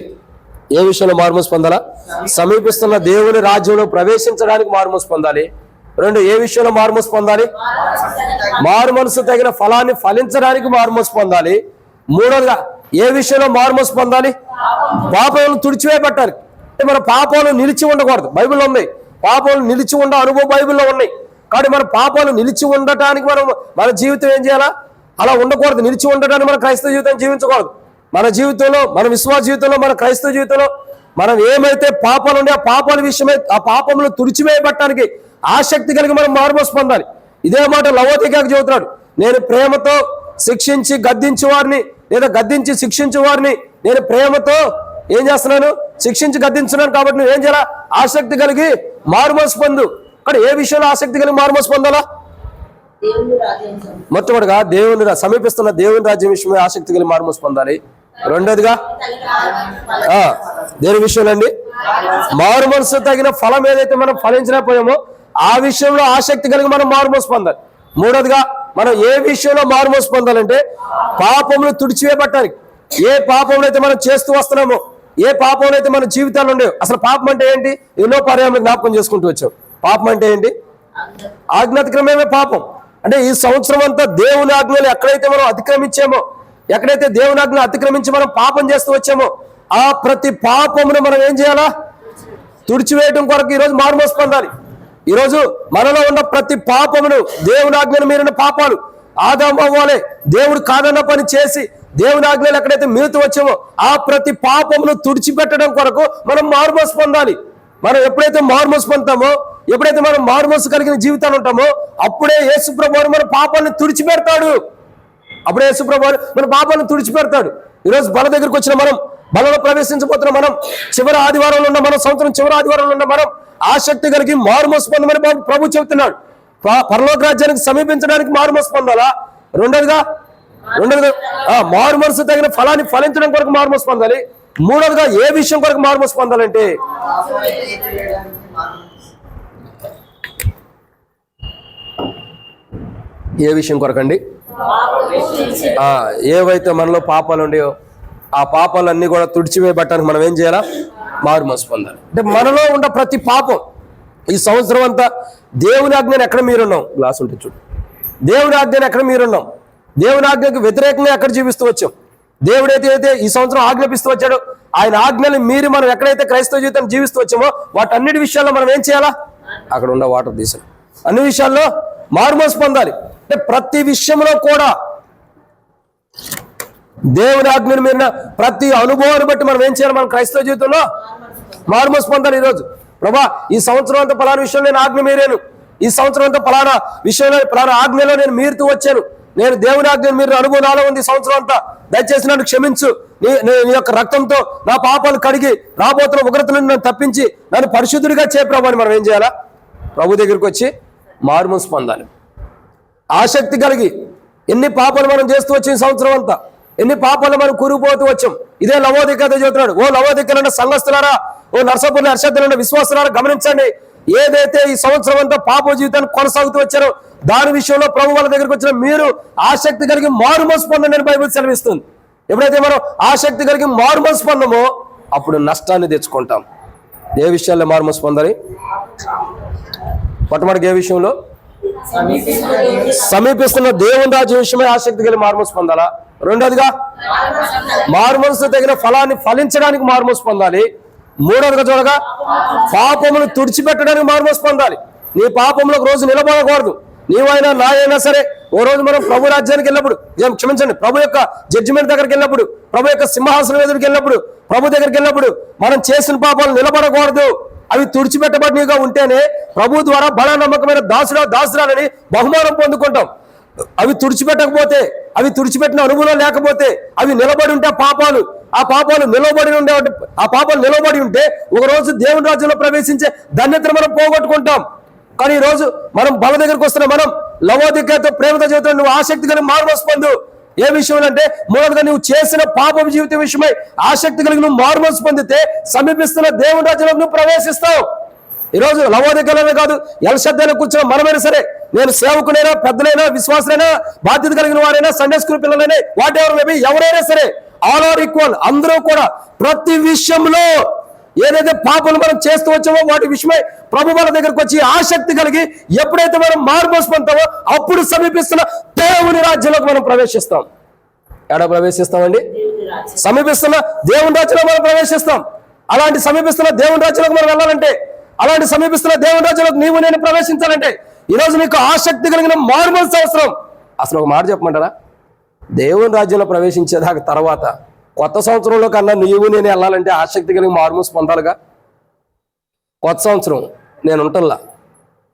S1: ఏ విషయంలో మారుమనసు పొందాలా? సమీపిస్తున్న దేవుని రాజ్యంలో ప్రవేశించడానికి మారుమనసు పొందాలి. 2, ఏ విషయంలో మారుమనసు పొందాలి? మారుమనసు తగిన ఫలాన్ని ఫలించడానికి మారుమనసు పొందాలి. 3వదిగా ఏ విషయంలో మారుమనసు పొందాలి? పాపములను తుడిచివేయబట్టాలి. మన పాపాలు నిలిచి ఉండకూడదు. బైబిల్లో ఉంది, పాపాలు నిలిచి ఉండ అనుభవం బైబిల్లో ఉన్నాయి. కాబట్టి మన పాపాలు నిలిచి ఉండటానికి మన జీవితం ఏం చేయాలా? అలా ఉండకూడదు. నిలిచి ఉండటానికి మన క్రైస్తవ జీవితం జీవించకూడదు. మన జీవితంలో, మన విశ్వాస జీవితంలో, మన క్రైస్తవ జీవితంలో మనం ఏమైతే పాపాలు ఉన్నాయో ఆ పాపాల విషయమై ఆ పాపములు తుడిచివేయబట్టడానికి ఆసక్తి కలిగి మనం మారుమనసు పొందాలి. ఇదే మాట లవోదికకు చెబుతున్నాడు. నేను ప్రేమతో శిక్షించి గద్దించే వారిని, లేదా గద్దించి శిక్షించే వారిని నేను ప్రేమతో ఏం చేస్తున్నాను? శిక్షించి గద్దించున్నాను. కాబట్టి నువ్వు ఏం చేయాలా? ఆసక్తి కలిగి మారుమనసు పొందు. కానీ ఏ విషయంలో ఆసక్తి కలిగి మారుమనసు పొందాలా? మొట్టమొదటిగా సమీపిస్తున్న దేవుని రాజ్యం విషయమే ఆసక్తి కలిగి మారుమనసు పొందాలి. 2వదిగా దేని విషయంలో అండి? మారుమనసు తగిన ఫలం ఏదైతే మనం ఫలించలేకపోయామో ఆ విషయంలో ఆసక్తి కలిగి మనం మారుమనసు పొందాలి. 3వదిగా మనం ఏ విషయంలో మారుమనసు పొందాలంటే పాపములు తుడిచివేయబట్టాలి. ఏ పాపములు అయితే మనం చేస్తూ వస్తున్నామో, ఏ పాపములు అయితే మన జీవితాల్లో ఉండేవో. అసలు పాపం అంటే ఏంటి? ఎన్నో పర్యాయం జ్ఞాపకం చేసుకుంటూ వచ్చాం. పాపం అంటే ఏంటి? ఆజ్ఞాతిక్రమమే పాపం. అంటే ఈ సంవత్సరం అంతా దేవుని ఆజ్ఞలు ఎక్కడైతే మనం అతిక్రమించామో, ఎక్కడైతే దేవుని ఆజ్ఞలు అతిక్రమించి మనం పాపం చేస్తూ వచ్చామో ఆ ప్రతి పాపమును మనం ఏం చేయాలా? తుడిచివేయడం కొరకు ఈరోజు మారుమనసు పొందాలి. ఈరోజు మనలో ఉన్న ప్రతి పాపమును, దేవుని ఆజ్ఞను మీరిన పాపాలు, ఆదాము అవ్వాలే దేవుడు కాదన్న పని చేసి దేవుని ఆజ్ఞలు ఎక్కడైతే మీరుతూ వచ్చామో ఆ ప్రతి పాపమును తుడిచిపెట్టడం కొరకు మనం మారుమనసు పొందాలి. మనం ఎప్పుడైతే మారుమనసు పొందుతామో, ఎప్పుడైతే మనం మారుమనసు కలిగిన జీవితాలు ఉంటామో అప్పుడే యేసుప్రభువు మన పాపాలను తుడిచిపెడతాడు. అప్పుడే యేసుప్రభువు మన పాపాలను తుడిచిపెడతాడు. ఈరోజు బల దగ్గరికి వచ్చిన మనం, బలలో ప్రవేశించబోతున్న మనం, చివరి ఆదివారంలో ఉన్న మనం, సంవత్సరం చివరి ఆదివారంలో ఉన్న మనం ఆసక్తి కలిగి మారుమనసు పొందమని ప్రభు చెబుతున్నాడు. పరలోక రాజ్యానికి సమీపించడానికి మారుమనసు పొందాలా. రెండోదిగా మారుమనసు తగిన ఫలాన్ని ఫలించడం కొరకు మారుమనసు పొందాలి. మూడోదిగా ఏ విషయం కొరకు మారుమనసు పొందాలంటే ఏ విషయం కొరకండి? ఏవైతే మనలో పాపాలు ఉండేవో ఆ పాపాలన్నీ కూడా తుడిచివేయబట్టడానికి మనం ఏం చేయాలా? మారుమనసు పొందాలి. అంటే మనలో ఉన్న ప్రతి పాపం ఈ సంవత్సరం అంతా దేవుని ఆజ్ఞను ఎక్కడ మీరున్నాం, గ్లాస్ ఉంటే చూడు, దేవుని ఆజ్ఞను ఎక్కడ మీరున్నాం, దేవుని ఆజ్ఞకు వ్యతిరేకంగా ఎక్కడ జీవిస్తూ వచ్చాం, దేవుడైతే ఈ సంవత్సరం ఆజ్ఞాపిస్తూ వచ్చాడో ఆయన ఆజ్ఞలు మీరి మనం ఎక్కడైతే క్రైస్తవ జీవితం జీవిస్తూ వచ్చామో వాటన్నిటి విషయాల్లో మనం ఏం చేయాలా? అక్కడ ఉన్న వాటర్ తీసాం. అన్ని విషయాల్లో మారుమనసు పొందాలి. అంటే ప్రతి విషయంలో కూడా దేవుని ఆజ్ఞను మీరిన ప్రతి అనుభవాన్ని బట్టి మనం ఏం చేయాలి? మనం క్రైస్తవ జీవితంలో మారుమనసు పొందాలి. ఈరోజు ప్రభా ఈ సంవత్సరం అంతా పలానా విషయంలో నేను ఆజ్ఞ మీరాను, ఈ సంవత్సరం అంతా పలానా విషయంలో పలానా ఆజ్ఞలో నేను మీరుతూ వచ్చాను, నేను దేవుని ఆజ్ఞ మీరు అనుభవం నాలో ఉంది ఈ సంవత్సరం అంతా, దయచేసి నన్ను క్షమించు, నీ యొక్క రక్తంతో నా పాపాలు కడిగి రాబోతున్న ఉగ్రతలను నన్ను తప్పించి నన్ను పరిశుద్ధుడిగా చే ప్రభు అని మనం ఏం చేయాలా? ప్రభు దగ్గరికి వచ్చి మారుమనసు పొందాలి. ఆసక్తి కలిగి ఎన్ని పాపాలు మనం చేస్తూ వచ్చాం ఈ సంవత్సరం అంతా, ఎన్ని పాపాలు మనం కూరుకుపోతూ వచ్చాం. ఇదే లవోదికత చెబుతున్నాడు. ఓ లవోదికలన్న సంఘస్థులారా, ఓ నర్సపుల్లి హర్షద్దులన్న విశ్వాసులారా గమనించండి, ఏదైతే ఈ సంవత్సరం అంతా పాప జీవితాన్ని కొనసాగుతూ వచ్చారో దాని విషయంలో ప్రభు వాళ్ళ దగ్గరికి వచ్చిన మీరు ఆసక్తి కలిగి మారుమనసు పొందండి అని బైబిల్ సెలవిస్తుంది. ఎప్పుడైతే మనం ఆసక్తి కలిగి మారుమనసు పొందమో అప్పుడు నష్టాన్ని తెచ్చుకుంటాం. ఏ విషయాల్లో మారుమనసు పొందాలి? మొట్టమొదటి ఏ విషయంలో? సమీపిస్తున్న దేవుని రాజ్యం విషయమై ఆసక్తి కలిగి మారుమనసు పొందాలా. రెండోదిగా మారుమనసు తగిన ఫలాన్ని ఫలించడానికి మారుమనసు పొందాలి. మూడోదిగా చూడగా పాపమును తుడిచిపెట్టడానికి మారుమనసు పొందాలి. నీ పాపంలో ఒక రోజు నిలబడకూడదు. నీవైనా నాయైనా సరే ఓ రోజు మనం ప్రభు రాజ్యానికి వెళ్ళినప్పుడు, క్షమించండి, ప్రభు యొక్క జడ్జిమెంట్ దగ్గరికి వెళ్ళినప్పుడు, ప్రభు యొక్క సింహాసనం ఎదురుకి వెళ్ళినప్పుడు, ప్రభు దగ్గరికి వెళ్ళినప్పుడు మనం చేసిన పాపాలు నిలబడకూడదు. అవి తుడిచిపెట్టబడినవిగా ఉంటేనే ప్రభు ద్వారా బల నమ్మకమైన దాసురాలని బహుమానం పొందుకుంటాం. అవి తుడిచిపెట్టకపోతే, అవి తుడిచిపెట్టిన అనుభవం లేకపోతే, అవి నిలబడి ఉంటే ఆ పాపాలు నిలబడి ఉంటే ఒక రోజు దేవుని రాజ్యంలో ప్రవేశించే ధన్యతను మనం పోగొట్టుకుంటాం. కానీ ఈ రోజు మనం బల దగ్గరికి వస్తున్న మనం లవోదికతో ప్రేమతో జీవితం నువ్వు ఆసక్తి కలిగి మారుమనసు పొందు. ఏ విషయం అంటే మూడవదిగా నువ్వు చేసిన పాపం జీవితం విషయమై ఆసక్తి కలిగి నువ్వు మారుమనసు పొందితే సమీపిస్తున్న దేవుని రాజ్యంలో నువ్వు ప్రవేశిస్తావు. ఈరోజు లవోదికలనే కాదు, ఎల్షద్దైనా కూర్చున్న మనమైనా సరే, నేను సేవకునైనా, పెద్దలైనా, విశ్వాసులైనా, బాధ్యత కలిగిన వారైనా, సండే స్కూల్ పిల్లలైనా, వాట్ ఎవర్ మేబీ, ఎవరైనా సరే ఆల్ ఆర్ ఈక్వల్. అందరూ కూడా ప్రతి విషయంలో ఏదైతే పాపలు మనం చేస్తూ వచ్చామో వాటి విషయమై ప్రభు వాళ్ళ దగ్గరకు వచ్చి ఆసక్తి కలిగి ఎప్పుడైతే మనం మారుమనసు పొందుతామో అప్పుడు సమీపిస్తున్న దేవుని రాజ్యంలోకి మనం ప్రవేశిస్తాం. ఎక్కడ ప్రవేశిస్తామండి? సమీపిస్తున్న దేవుని రాజ్యంలో మనం ప్రవేశిస్తాం. అలాంటి సమీపిస్తున్న దేవుని రాజ్యంలోకి మనం వెళ్ళాలంటే, అలాంటి సమీపిస్తున్న దేవుని రాజ్యంలోకి నీవు నేను ప్రవేశించాలంటే ఈరోజు నీకు ఆసక్తి కలిగిన మారుమనసు అవసరం. అసలు ఒక మాట చెప్పమంటారా? దేవుని రాజ్యంలో ప్రవేశించేదాకా తర్వాత కొత్త సంవత్సరంలో కన్నా నీవు నేను వెళ్ళాలంటే ఆసక్తి కలిగి మారుమనసు పొందాలిగా. కొత్త సంవత్సరం నేను ఉంటల్లా,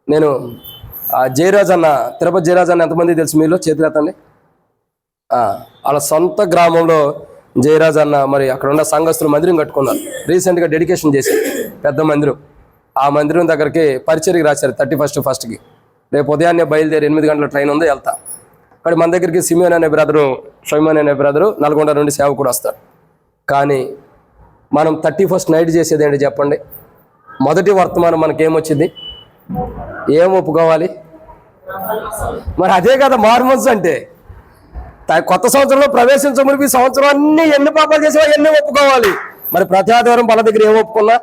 S1: నేను జయరాజ్ అన్న, తిరుపతి జయరాజ్ అన్న ఎంతమంది తెలుసు మీలో? చేతులెత్తండి. వాళ్ళ సొంత గ్రామంలో జయరాజ్ అన్న మరి అక్కడ ఉన్న సంఘస్థులు మందిరం కట్టుకున్నారు. రీసెంట్గా డెడికేషన్ చేశారు, పెద్ద మందిరం. ఆ మందిరం దగ్గరికి పరిచర్యకి రాశారు 31st. రేపు ఉదయాన్నే బయలుదేరి 8 గంటల ట్రైన్ ఉంది, వెళ్తా. అక్కడ మన దగ్గరికి షైమోన్ అనే బ్రదరు నల్గొండ నుండి సేవకుడు వస్తాడు. కానీ మనం 31st నైట్ చేసేది ఏంటి చెప్పండి? మొదటి వర్తమానం మనకేమొచ్చింది? ఏం ఒప్పుకోవాలి? మరి అదే కదా మారుమనసు అంటే. కొత్త సంవత్సరంలో ప్రవేశించమునికి ఈ సంవత్సరం అన్ని ఎన్ని పాపాలు చేసేవా ఎన్ని ఒప్పుకోవాలి. మరి ప్రతి ఆదివారం బల దగ్గర ఏం ఒప్పుకున్నా?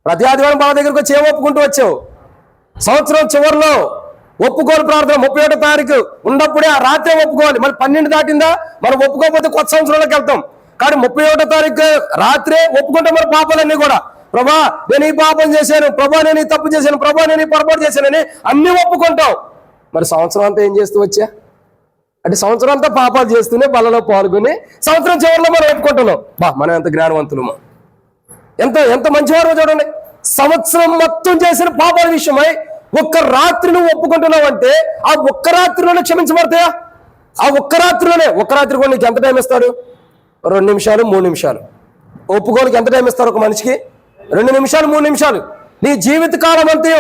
S1: ప్రతి ఆదివారం బల దగ్గరకు వచ్చి ఏం ఒప్పుకుంటూ వచ్చావు? సంవత్సరం చివరిలో ఒప్పుకోలు ప్రార్థన 31వ తారీఖు ఉన్నప్పుడే ఆ రాత్రే ఒప్పుకోవాలి. మరి 12 దాటిందా మనం ఒప్పుకోకపోతే కొత్త సంవత్సరంలోకి వెళ్తాం. కానీ 31వ తారీఖు రాత్రే ఒప్పుకుంటాం మన పాపాలన్నీ కూడా. ప్రభా నేను ఈ పాపం చేశాను, ప్రభా నేను ఈ తప్పు చేశాను, ప్రభా నేను ఈ పొరపాటు చేశానని అన్ని ఒప్పుకుంటాం. మరి సంవత్సరం అంతా ఏం చేస్తూ వచ్చా అంటే సంవత్సరం అంతా పాపాలు చేస్తూనే బలలో పాల్గొని సంవత్సరం చివరిలో మనం ఒప్పుకుంటున్నాం. మనం ఎంత జ్ఞానవంతులమో, ఎంత మంచివారో చూడండి. సంవత్సరం మొత్తం చేసిన పాపాల విషయమై ఒక్క రాత్రి నువ్వు ఒప్పుకుంటున్నావు అంటే ఆ ఒక్క రాత్రిలోనే క్షమించబడతాయా? ఆ ఒక్క రాత్రి కూడా నీకు ఎంత టైం ఇస్తారు? 2 నిమిషాలు 3 నిమిషాలు. ఒప్పుకోనికి ఎంత టైం ఇస్తారు ఒక మనిషికి? 2 నిమిషాలు 3 నిమిషాలు. నీ జీవిత కాలం అంతే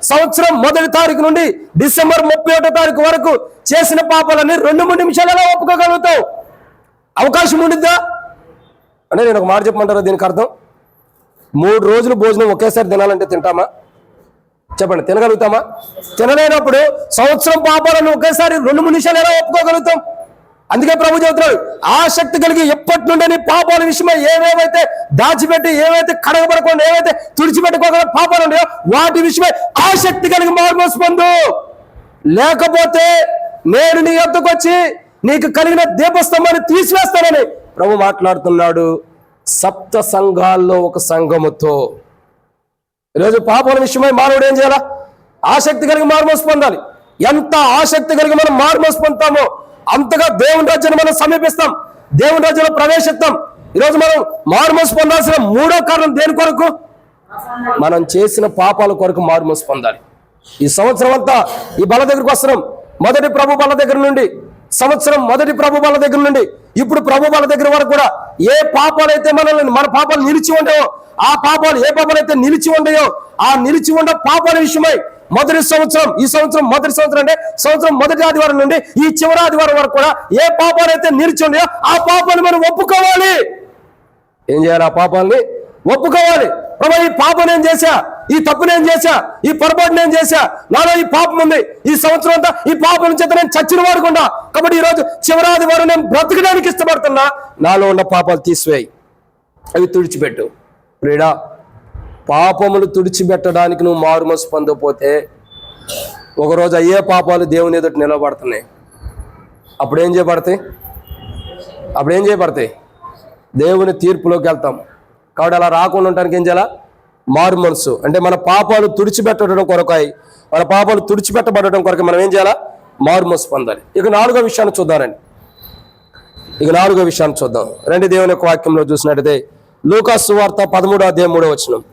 S1: సంవత్సరం 1వ తారీఖు నుండి డిసెంబర్ 31వ తారీఖు వరకు చేసిన పాపాలన్నీ 2-3 నిమిషాలు ఎలా ఒప్పుకోగలుగుతావు? అవకాశం ఉండిద్దా అంటే నేను ఒక మాట చెప్పమంటారా దీనికి అర్థం? 3 రోజులు భోజనం ఒకేసారి తినాలంటే తింటామా? చెప్పండి, తినగలుగుతామా? తినలేనప్పుడు సంవత్సరం పాపాలను ఒకేసారి 2-3 నిమిషాలు ఎలా ఒప్పుకోగలుగుతాం? అందుకే ప్రభు చెబుతున్నాడు, ఆసక్తి కలిగి ఎప్పటి నుండి నీ పాపాల విషయమై ఏవేవైతే దాచిపెట్టి, ఏవైతే కడగబడకుండా, ఏవైతే తుడిచిపెట్టుకోగల పాపాలు ఉన్నాయో వాటి విషయమై ఆసక్తి కలిగి మారుమోసు పొందు. లేకపోతే నేను నీ యొద్దకు వచ్చి నీకు కలిగిన దీపస్తంభాన్ని తీసివేస్తానని ప్రభు మాట్లాడుతున్నాడు. 7 సంఘాల్లో ఒక సంఘముతో. ఈరోజు పాపాల విషయమై మానవుడు ఏం చేయాలా? ఆసక్తి కలిగి మారుమోసు పొందాలి. ఎంత ఆసక్తి కలిగి మనం మారుమోసు పొందుతామో అంతగా దేవుని రాజ్యాన్ని మనం సమీపిస్తాం, దేవుని రాజ్యంలో ప్రవేశిస్తాం. ఈరోజు మనం మారుమోసు పొందాల్సిన 3వ కారణం దేని కొరకు? మనం చేసిన పాపాల కొరకు మారుమోసు పొందాలి. ఈ సంవత్సరం అంతా ఈ బల దగ్గరకు వస్తున్నాం. మొదటి ప్రభు బల దగ్గర నుండి సంవత్సరం, మొదటి ప్రభు బల దగ్గర నుండి ఇప్పుడు ప్రభు బల దగ్గర వరకు కూడా ఏ పాపాలైతే మన పాపాలు నిలిచి ఉండేవో, ఆ పాపాలు ఏ పాపాలైతే నిలిచి ఉండయో ఆ నిలిచి ఉండే పాపాల విషయమై మొదటి సంవత్సరం, ఈ సంవత్సరం మొదటి సంవత్సరం అంటే సంవత్సరం మొదటి ఆదివారం నుండి ఈ చివరి ఆదివారం వరకు కూడా ఏ పాపాలైతే నిలిచి ఉండయో ఆ పాపాన్ని మనం ఒప్పుకోవాలి. ఏం చేయాలి? ఆ పాపాలని ఒప్పుకోవాలి. ప్రభా ఈ పాపం నేను చేశా, ఈ తప్పు నేను చేశా, ఈ పొరపాటు నేను చేశా, నాలో ఈ పాపం ఉంది, ఈ సంవత్సరం అంతా ఈ పాపం చేత నేను చచ్చిన వాడుకుండా, కాబట్టి ఈరోజు చివరి ఆదివారం నేను బ్రతకడానికి ఇష్టపడుతున్నా, నాలో ఉన్న పాపాలు తీసివేయి, అవి తుడిచిపెట్టు. ప్రియుడా, పాపములు తుడిచిపెట్టడానికి నువ్వు మారుమనసు పొందకపోతే ఒకరోజు అయ్యే పాపాలు దేవుని ఎదుట నిలబడుతున్నాయి. అప్పుడేం చేయబడతాయి? దేవుని తీర్పులోకి వెళ్తాం. కాబట్టి అలా రాకుండా ఉండడానికి ఏం చేయాలా? మారు మనసు అంటే మన పాపాలు తుడిచిపెట్టడం కొరకాయ, మన పాపాలు తుడిచిపెట్టబడటం కొరకు మనం ఏం చేయాలా? మారు మనసు పొందాలి. ఇక 4వ విషయాన్ని చూద్దామండి. రండి దేవుని యొక్క వాక్యంలో చూసినట్టయితే లూకా సువార్త 13వ అధ్యాయం 3వ వచనం.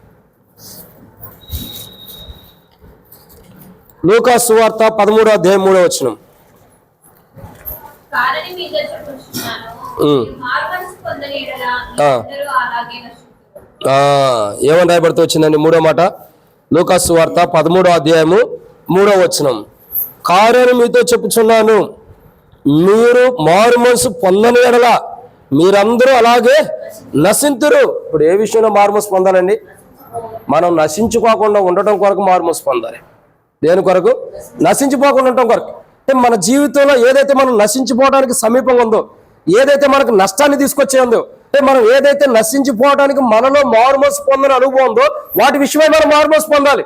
S1: లూకా సువార్త 13వ అధ్యాయం 3వ వచనం. ఏమని రాయబడుతూ వచ్చిందండి? 3వ మాట లూకా సువార్త 13వ అధ్యాయము 3వ వచనం. కారణం మీతో చెప్పుచున్నాను, మీరు మారు మనసు పొందని ఎడల మీరందరూ అలాగే నశింతురు. ఇప్పుడు ఏ విషయంలో మారుమనసు పొందాలండి? మనం నశించుకోకుండా ఉండటం కొరకు మారుమనసు పొందాలి. దేని కొరకు? నశించిపోకుండా ఉండటం కొరకు. అంటే మన జీవితంలో ఏదైతే మనం నశించిపోవడానికి సమీపంగా ఉందో, ఏదైతే మనకు నష్టాన్ని తీసుకొచ్చేందో, అంటే మనం ఏదైతే నశించిపోవడానికి మనలో మారుమనసు పొందని అనుభవం ఉందో వాటి విషయమై మనం మారుమనసు పొందాలి.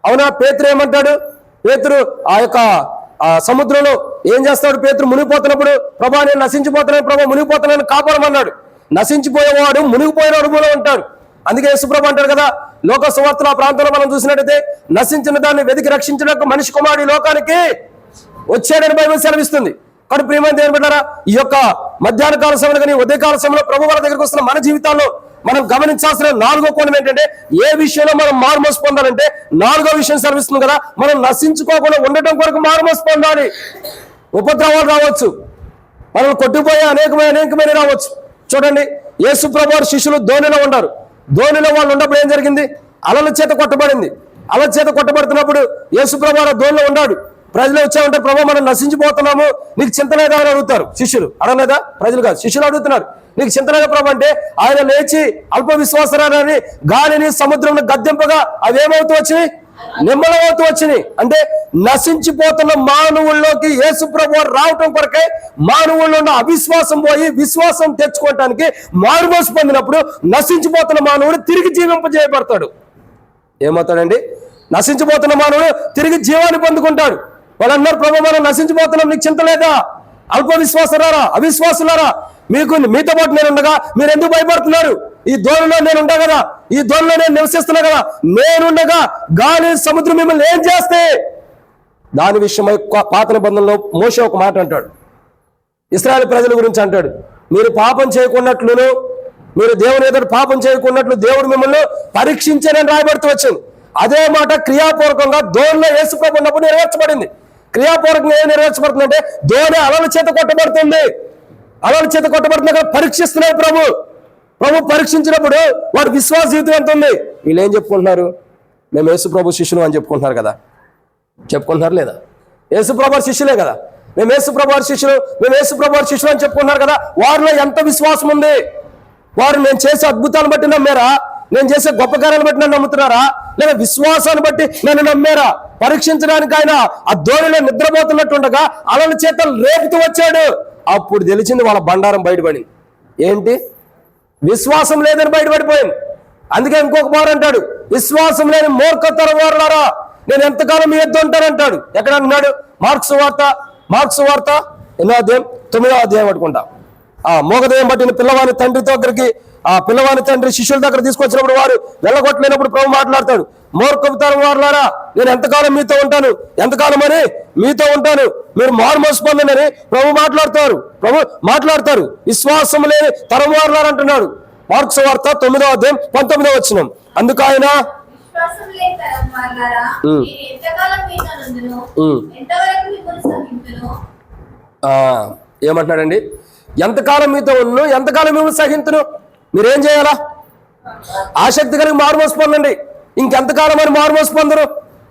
S1: అవునా? పేతురు ఏమంటాడు? పేతురు ఆ యొక్క సముద్రంలో ఏం చేస్తాడు? పేతురు మునిగిపోతున్నప్పుడు, ప్రభా నేను నశించిపోతున్నాను, ప్రభా మునిగిపోతున్నాను, కాపాడమన్నాడు. నశించిపోయేవాడు మునిగిపోయిన అనుభవం ఉంటాడు. అందుకే యేసుప్రభు అంటాడు కదా, లోక సువార్తల ప్రాంతంలో మనం చూసినట్టయితే నశించిన దాన్ని వెతికి రక్షించడానికి మనిషి కుమారుడు ఈ లోకానికి వచ్చాడని బైబిల్ సెలవిస్తుంది. కాబట్టి ప్రియమైన దేవుని బిడ్డలారా, ఈ యొక్క మధ్యాహ్న కాల సమయంలో కానీ ఉదయకాల సమయంలో ప్రభు వాళ్ళ దగ్గరికి వస్తున్న మన జీవితాల్లో మనం గమనించాల్సిన 4వ కోణం ఏంటంటే, ఏ విషయంలో మనం మారుమనసు పొందాలంటే 4వ విషయం సెలవిస్తుంది కదా, మనం నశించుకోకుండా ఉండటం కొరకు మారుమనసు పొందాలి. ఉపద్రవాలు రావచ్చు, మనం కొట్టుకుపోయే అనేకమైన రావచ్చు. చూడండి, యేసు ప్రభువు శిష్యులు ధోనిలో ఉన్నారు. ధోనిలో వాళ్ళు ఉన్నప్పుడు ఏం జరిగింది? అలల చేత కొట్టబడింది. అలల చేత కొట్టబడుతున్నప్పుడు యేసు ప్రభువు ధోనిలో ఉన్నాడు. ప్రజలు వచ్చామంటే, ప్రభు మనం నశించిపోతున్నాము, నీకు చింత లేదా అని అడుగుతారు శిష్యులు. అడగలేదా? ప్రజలు కాదు, శిష్యులు అడుగుతున్నారు, నీకు చింత లేదా ప్రభు అంటే. ఆయన లేచి అల్ప విశ్వాసరాలని గాలిని సముద్రంలో గద్దెంపగా అవేమవుతూ వచ్చినాయి? నిమ్మలమవుతూ వచ్చినాయి. అంటే నశించిపోతున్న మానవుల్లోకి యేసు ప్రభువు రావటం కొరకే మానవుల్లో ఉన్న అవిశ్వాసం పోయి విశ్వాసం తెచ్చుకోవటానికి మారుమనసు పొందినప్పుడు నశించిపోతున్న మానవుడు తిరిగి జీవింపజేయబడతాడు. ఏమవుతాడండి? నశించిపోతున్న మానవుడు తిరిగి జీవాన్ని పొందుకుంటాడు. వాళ్ళు అన్నారు, ప్రభు మనం నశించిపోతున్నాం, నీకు చింత లేదా? అల్ప విశ్వాసులారా, అవిశ్వాసులారా, మీతో పాటు నేను ఉండగా మీరు ఎందుకు భయపడుతున్నారు? ఈ ధోరణిలో నేను ఉంటా కదా, ఈ ధోనిలో నేను నివసిస్తున్నా కదా, నేనుండగా గాలి సముద్రం మిమ్మల్ని ఏం చేస్తే? దాని విషయమై పాత నిబంధనలో మోషే ఒక మాట అంటాడు, ఇశ్రాయేలు ప్రజల గురించి అంటాడు, మీరు పాపం చేయకున్నట్లును, మీరు దేవుని ఎదుట పాపం చేయకున్నట్లు దేవుడు మిమ్మల్ని పరీక్షించారని రాయబడుతూ వచ్చింది. అదే మాట క్రియాపూర్వకంగా ధోనిలో యేసుప్రభు ఉన్నప్పుడు నెరవేర్చబడింది. క్రియాపూర్వకంగా ఏం నెరవేర్చబడుతుందంటే ధోని అలల చేత కొట్టబడుతుంది. అలల చేత కొట్టబడుతుంది కదా, పరీక్షిస్తున్నాడు ప్రభు పరీక్షించినప్పుడు వాడి విశ్వాస జీవితం ఎంత ఉంది? వీళ్ళు ఏం చెప్పుకుంటున్నారు? మేము యేసుప్రభు శిష్యులు అని చెప్పుకుంటున్నారు కదా, చెప్పుకుంటున్నారు లేదా? యేసుప్రభు శిష్యులే కదా, మేము యేసుప్రభు శిష్యులు, మేము యేసుప్రభు శిష్యులు అని చెప్పుకుంటున్నారు కదా. వారిలో ఎంత విశ్వాసం ఉంది? వారు నేను చేసే అద్భుతాలను బట్టి నమ్మారా? నేను చేసే గొప్ప కార్యాలను బట్టి నన్ను నమ్ముతున్నారా? లేదా విశ్వాసాన్ని బట్టి నన్ను నమ్మారా? పరీక్షించడానికి ఆయన ఆ ధోనిలో నిద్రపోతున్నట్టుండగా అలల చేత రేపుతూ వచ్చాడు. అప్పుడు తెలిసింది వాళ్ళ బండారం బయటపడింది. ఏంటి? విశ్వాసం లేదని బయటపడిపోయింది. అందుకే ఇంకొక మాట అంటాడు, విశ్వాసం లేని మూర్ఖతరం వారులారా నేను ఎంతకాలం మీ ఎద్దు ఉంటానంటాడు. ఎక్కడ అన్నాడు? మార్క్స్ వార్త 8వ అధ్యాయం 9వ అధ్యాయం పట్టుకుంటా. మోగదయం పట్టిన పిల్లవాని తండ్రి దగ్గరికి, ఆ పిల్లవాని తండ్రి శిష్యుల దగ్గర తీసుకొచ్చినప్పుడు వారు వెళ్ళగొట్టలేనప్పుడు ప్రభు మాట్లాడతాడు, మూర్ఖతరం వారులారా నేను ఎంతకాలం మీతో ఉంటాను, ఎంతకాలం అని మీతో ఉంటాను, మీరు మారుమనసు పొందండి ప్రభు మాట్లాడతారు. విశ్వాసం లేని తరం వారులారా అంటున్నాడు. మార్క్స్ వార్త 9వ అధ్యాయం 19వ వచనం. అందుకు ఆయన ఏమంటున్నాడండి? ఎంతకాలం మీతో ఉన్ను, ఎంతకాలం మిమ్మల్ని సహింతును. మీరేం చేయాలా? ఆసక్తి కలిగి మారుమనసు పొందండి. ఇంకెంతకాలం అని మారుమనసు పొందరు?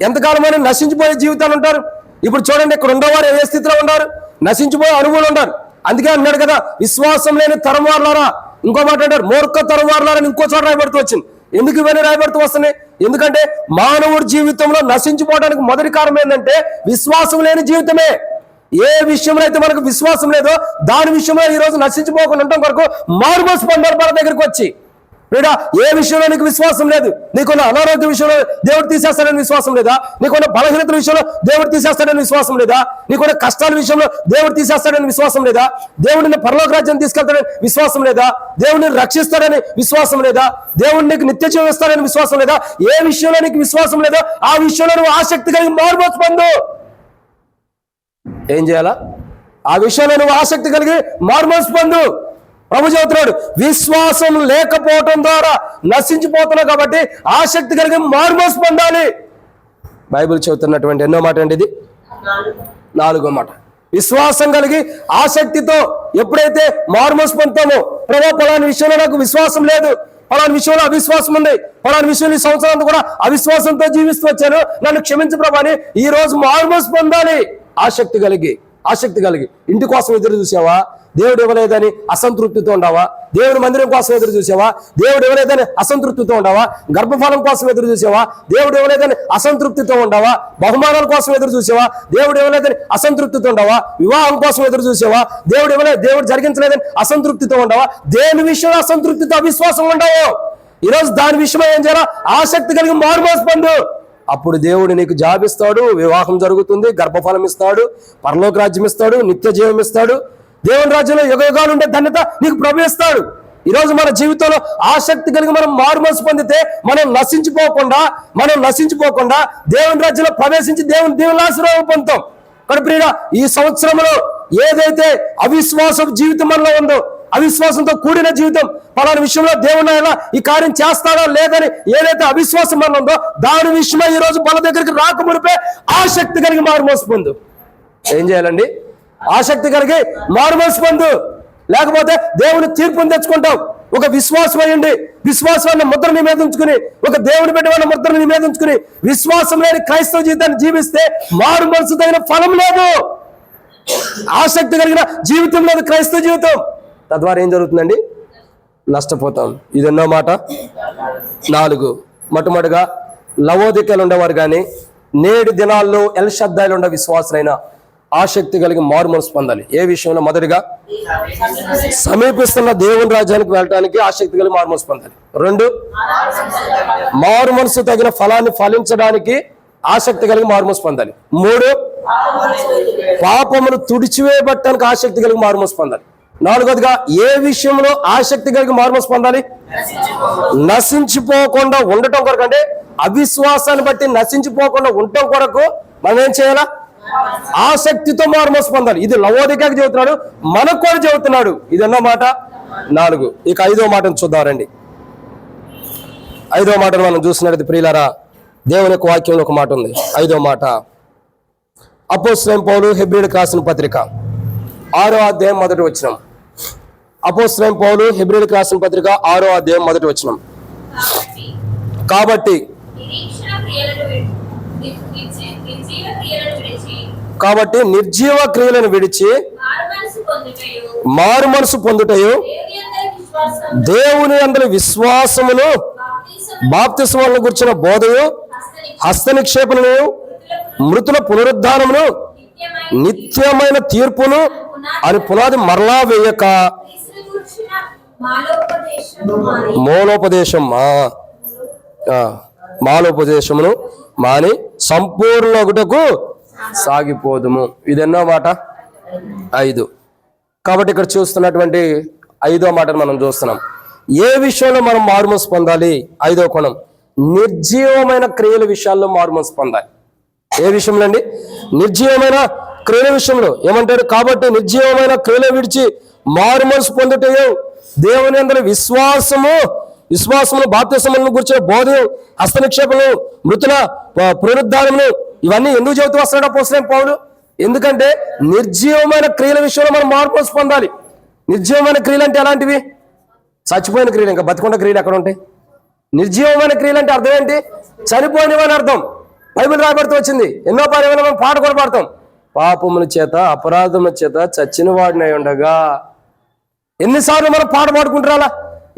S1: ఎంతకాలం అని నశించిపోయే జీవితాలు ఉంటారు. ఇప్పుడు చూడండి, ఇక్కడ ఉండేవారు ఏ స్థితిలో ఉన్నారు? నశించిపోయే అనుభవాలు ఉంటారు. అందుకే అన్నాడు కదా, విశ్వాసం లేని తరం వారులారా. ఇంకో మాట అంటారు, మూర్ఖ తరం వారులారని ఇంకో చోట రాయబడుతూ వచ్చింది. ఎందుకు ఇవన్నీ రాయబడుతూ వస్తున్నాయి? ఎందుకంటే మానవుడి జీవితంలో నశించిపోవడానికి మొదటి కారణం ఏంటంటే విశ్వాసం లేని జీవితమే. ఏ విషయంలో అయితే మనకు విశ్వాసం లేదో దాని విషయంలో ఈ రోజు నశించిపోకుండా ఉండటం కొరకు మారుమనసు పొందాలి మన దగ్గరికి వచ్చి. లేదా ఏ విషయంలో నీకు విశ్వాసం లేదు? నీకున్న అనారోగ్య విషయంలో దేవుడు తీసేస్తాడని విశ్వాసం లేదా? నీకున్న బలహీనత విషయంలో దేవుడు తీసేస్తాడని విశ్వాసం లేదా? నీకున్న కష్టాల విషయంలో దేవుడు తీసేస్తాడని విశ్వాసం లేదా? దేవుడిని పరలోక రాజ్యం తీసుకెళ్తాడని విశ్వాసం లేదా? దేవుడిని రక్షిస్తాడని విశ్వాసం లేదా? దేవుడు నీకు నిత్య జీవం ఇస్తాడని విశ్వాసం లేదా? ఏ విషయంలో నీకు విశ్వాసం లేదో ఆ విషయంలో నువ్వు ఆసక్తి కలిగి మారుమనసు పొందు. ఏం చేయాలా? ఆ విషయంలో నువ్వు ఆసక్తి కలిగి మారుమనసు పొందు. ప్రభు చెబుతున్నాడు, విశ్వాసం లేకపోవటం ద్వారా నశించిపోతున్నావు కాబట్టి ఆసక్తి కలిగి మారుమనసు పొందాలి. బైబిల్ చెబుతున్నటువంటి ఎన్నో మాట అండి ఇది? 4వ మాట. విశ్వాసం కలిగి ఆసక్తితో ఎప్పుడైతే మారుమనసు పొందుతామో, ప్రభు పలాని విషయంలో నాకు విశ్వాసం లేదు, పలాని విషయంలో అవిశ్వాసం ఉంది, పలాని విషయంలో ఈ సంవత్సరం కూడా అవిశ్వాసంతో జీవిస్తూ వచ్చాను, నన్ను క్షమించు ప్రభు అని ఈ రోజు మారుమనసు పొందాలి. ఆసక్తి కలిగి ఇంటి కోసం ఎదురు చూసావా? దేవుడు ఇవ్వలేదని అసంతృప్తితో ఉండవా? దేవుడి మందిరం కోసం ఎదురు చూసావా? దేవుడు ఇవ్వలేదని అసంతృప్తితో ఉండవా? గర్భఫలం కోసం ఎదురు చూసావా? దేవుడు ఇవ్వలేదని అసంతృప్తితో ఉండవా? బహుమానాల కోసం ఎదురు చూసావా? దేవుడు ఇవ్వలేదని అసంతృప్తితో ఉండవా? వివాహం కోసం ఎదురు చూసావా? దేవుడు జరిగించలేదని అసంతృప్తితో ఉండవా? దేని విషయంలో అసంతృప్తితో అవిశ్వాసం ఉండవు. ఈరోజు దాని విషయమై ఏం చేయాలా? ఆసక్తి కలిగి మారుమనసు పొందు. అప్పుడు దేవుడు నీకు జాబ్ ఇస్తాడు, వివాహం జరుగుతుంది, గర్భఫలం ఇస్తాడు, పరలోక రాజ్యం ఇస్తాడు, నిత్య జీవం ఇస్తాడు, దేవుని రాజ్యంలో యుగయుగాలు ఉండే ధన్యత నీకు ప్రభు ఇస్తాడు. ఈరోజు మన జీవితంలో ఆసక్తి కలిగి మనం మారుమనసు పొందితే మనం నశించిపోకుండా దేవుని రాజ్యంలో ప్రవేశించి దేవుని ఆశీర్వాదం పొందుతాం. కడుపున ఈ సంవత్సరంలో ఏదైతే అవిశ్వాసం జీవితం మనలో ఉందో, అవిశ్వాసంతో కూడిన జీవితం, పలానా విషయంలో దేవుని ఎలా ఈ కార్యం చేస్తాడో లేదని ఏదైతే అవిశ్వాసం మన ఉందో దాని విషయమై ఈ రోజు మన దగ్గరికి రాకమునిపే ఆసక్తి కలిగి మారుమనసు పొందు. ఏం చేయాలండి? ఆసక్తి కలిగి మారుమనసు పొందు. లేకపోతే దేవుని తీర్పుని తెచ్చుకుంటావు. ఒక విశ్వాసం అయ్యండి, విశ్వాసాన్ని ముద్రని మీద ఉంచుకుని, ఒక దేవుని పెట్టిన ముద్రని మీద ఉంచుకుని విశ్వాసం లేని క్రైస్తవ జీవితాన్ని జీవిస్తే మారుమనసు తగిన ఫలం లేదు. ఆసక్తి కలిగిన జీవితం లేదు క్రైస్తవ జీవితం. తద్వారా ఏం జరుగుతుందండి? నష్టపోతాం. ఇది ఎన్నో మాట? 4. మొట్టమొదటిగా లవోదికలు ఉండేవారు కానీ నేటి దినాల్లో ఎల్షద్దాయిలు ఉండే విశ్వాసులైన ఆసక్తి కలిగి మారుమనసు పొందాలి. ఏ విషయంలో? మొదటిగా సమీపిస్తున్న దేవుని రాజ్యానికి వెళ్ళడానికి ఆసక్తి కలిగి మారుమనసు పొందాలి. 2, మారుమనసు తగిన ఫలాన్ని ఫలించడానికి ఆసక్తి కలిగి మారుమనసు పొందాలి. 3, పాపమును తుడిచివేయబట్టడానికి ఆసక్తి కలిగి మారుమనసు పొందాలి. నాలుగోదిగా ఏ విషయంలో ఆసక్తి కలిగి మారుమనసు పొందాలి? నశించిపోకుండా ఉండటం కొరకు, అంటే అవిశ్వాసాన్ని బట్టి నశించిపోకుండా ఉండటం కొరకు మనం ఏం చేయాలా? ఆసక్తితో మారుమనసు పొందాలి. ఇది లవోదికకి చెబుతున్నాడు, మనకు కూడా చెబుతున్నాడు. ఇది ఎన్నో మాట? 4. ఇక 5వ మాటను చూద్దామండి. 5వ మాటను మనం చూసినట్టు ప్రియులారా, దేవుని యొక్క వాక్యంలో ఒక మాట ఉంది. 5వ మాట అపోస్తలుడైన పౌలు హెబ్రీయులకు రాసిన పత్రిక 6వ అధ్యాయం 1వ వచనం. అపోస్తలుడైన పౌలు హెబ్రీయులకు రాసిన పత్రిక 6వ అధ్యాయం 1వ వచనం. కాబట్టి నిర్జీవ క్రియలను విడిచి మారు మనసు పొందుటయు, దేవుని యందు విశ్వాసమును, బాప్తిస్మములను గురించిన బోధయు, హస్త నిక్షేపణను, మృతుల పునరుద్ధానమును, నిత్యమైన తీర్పును అని పునాది మరలా వేయక మాలోపదేశమును మాని సంపూర్ణ ఒకటకు సాగిపోదుము. ఇదెన్నో మాట? 5. కాబట్టి ఇక్కడ చూస్తున్నటువంటి 5వ మాటను మనం చూస్తున్నాం. ఏ విషయంలో మనం మారుమనసు పొందాలి? 5వ కోణం, నిర్జీవమైన క్రియల విషయాల్లో మారుమనసు పొందాలి. ఏ విషయంలో అండి? నిర్జీవమైన క్రియల విషయంలో ఏమంటాడు? కాబట్టి నిర్జీవమైన క్రియలు విడిచి మారుమనసు పొందుటయు, దేవుని యందు విశ్వాసమును, బాప్తిస్మములను గురించిన బోధయు, హస్త నిక్షేపమును, మృతుల పునరుద్ధానమును, ఇవన్నీ ఎందుకు చెబుతూ వస్తున్నాడు అపోస్తలుడైన పౌలు? ఎందుకంటే నిర్జీవమైన క్రియల విషయంలో మనం మారుమనసు పొందాలి. నిర్జీవమైన క్రియలు అంటే ఎలాంటివి? చచ్చిపోయిన క్రియలు. ఇంకా బతికొండ క్రియలు ఎక్కడ ఉంటాయి? నిర్జీవమైన క్రియలు అంటే అర్థం ఏంటి? చనిపోయినవని అర్థం. బైబిల్ రాబడుతూ వచ్చింది. ఎన్నో పారేమైనా మనం పాట కూడా పాడతాం. పాపముల చేత అపరాధముల చేత చచ్చిన వాడినై ఉండగా. ఎన్నిసార్లు మనం పాట పాడుకుంటారా?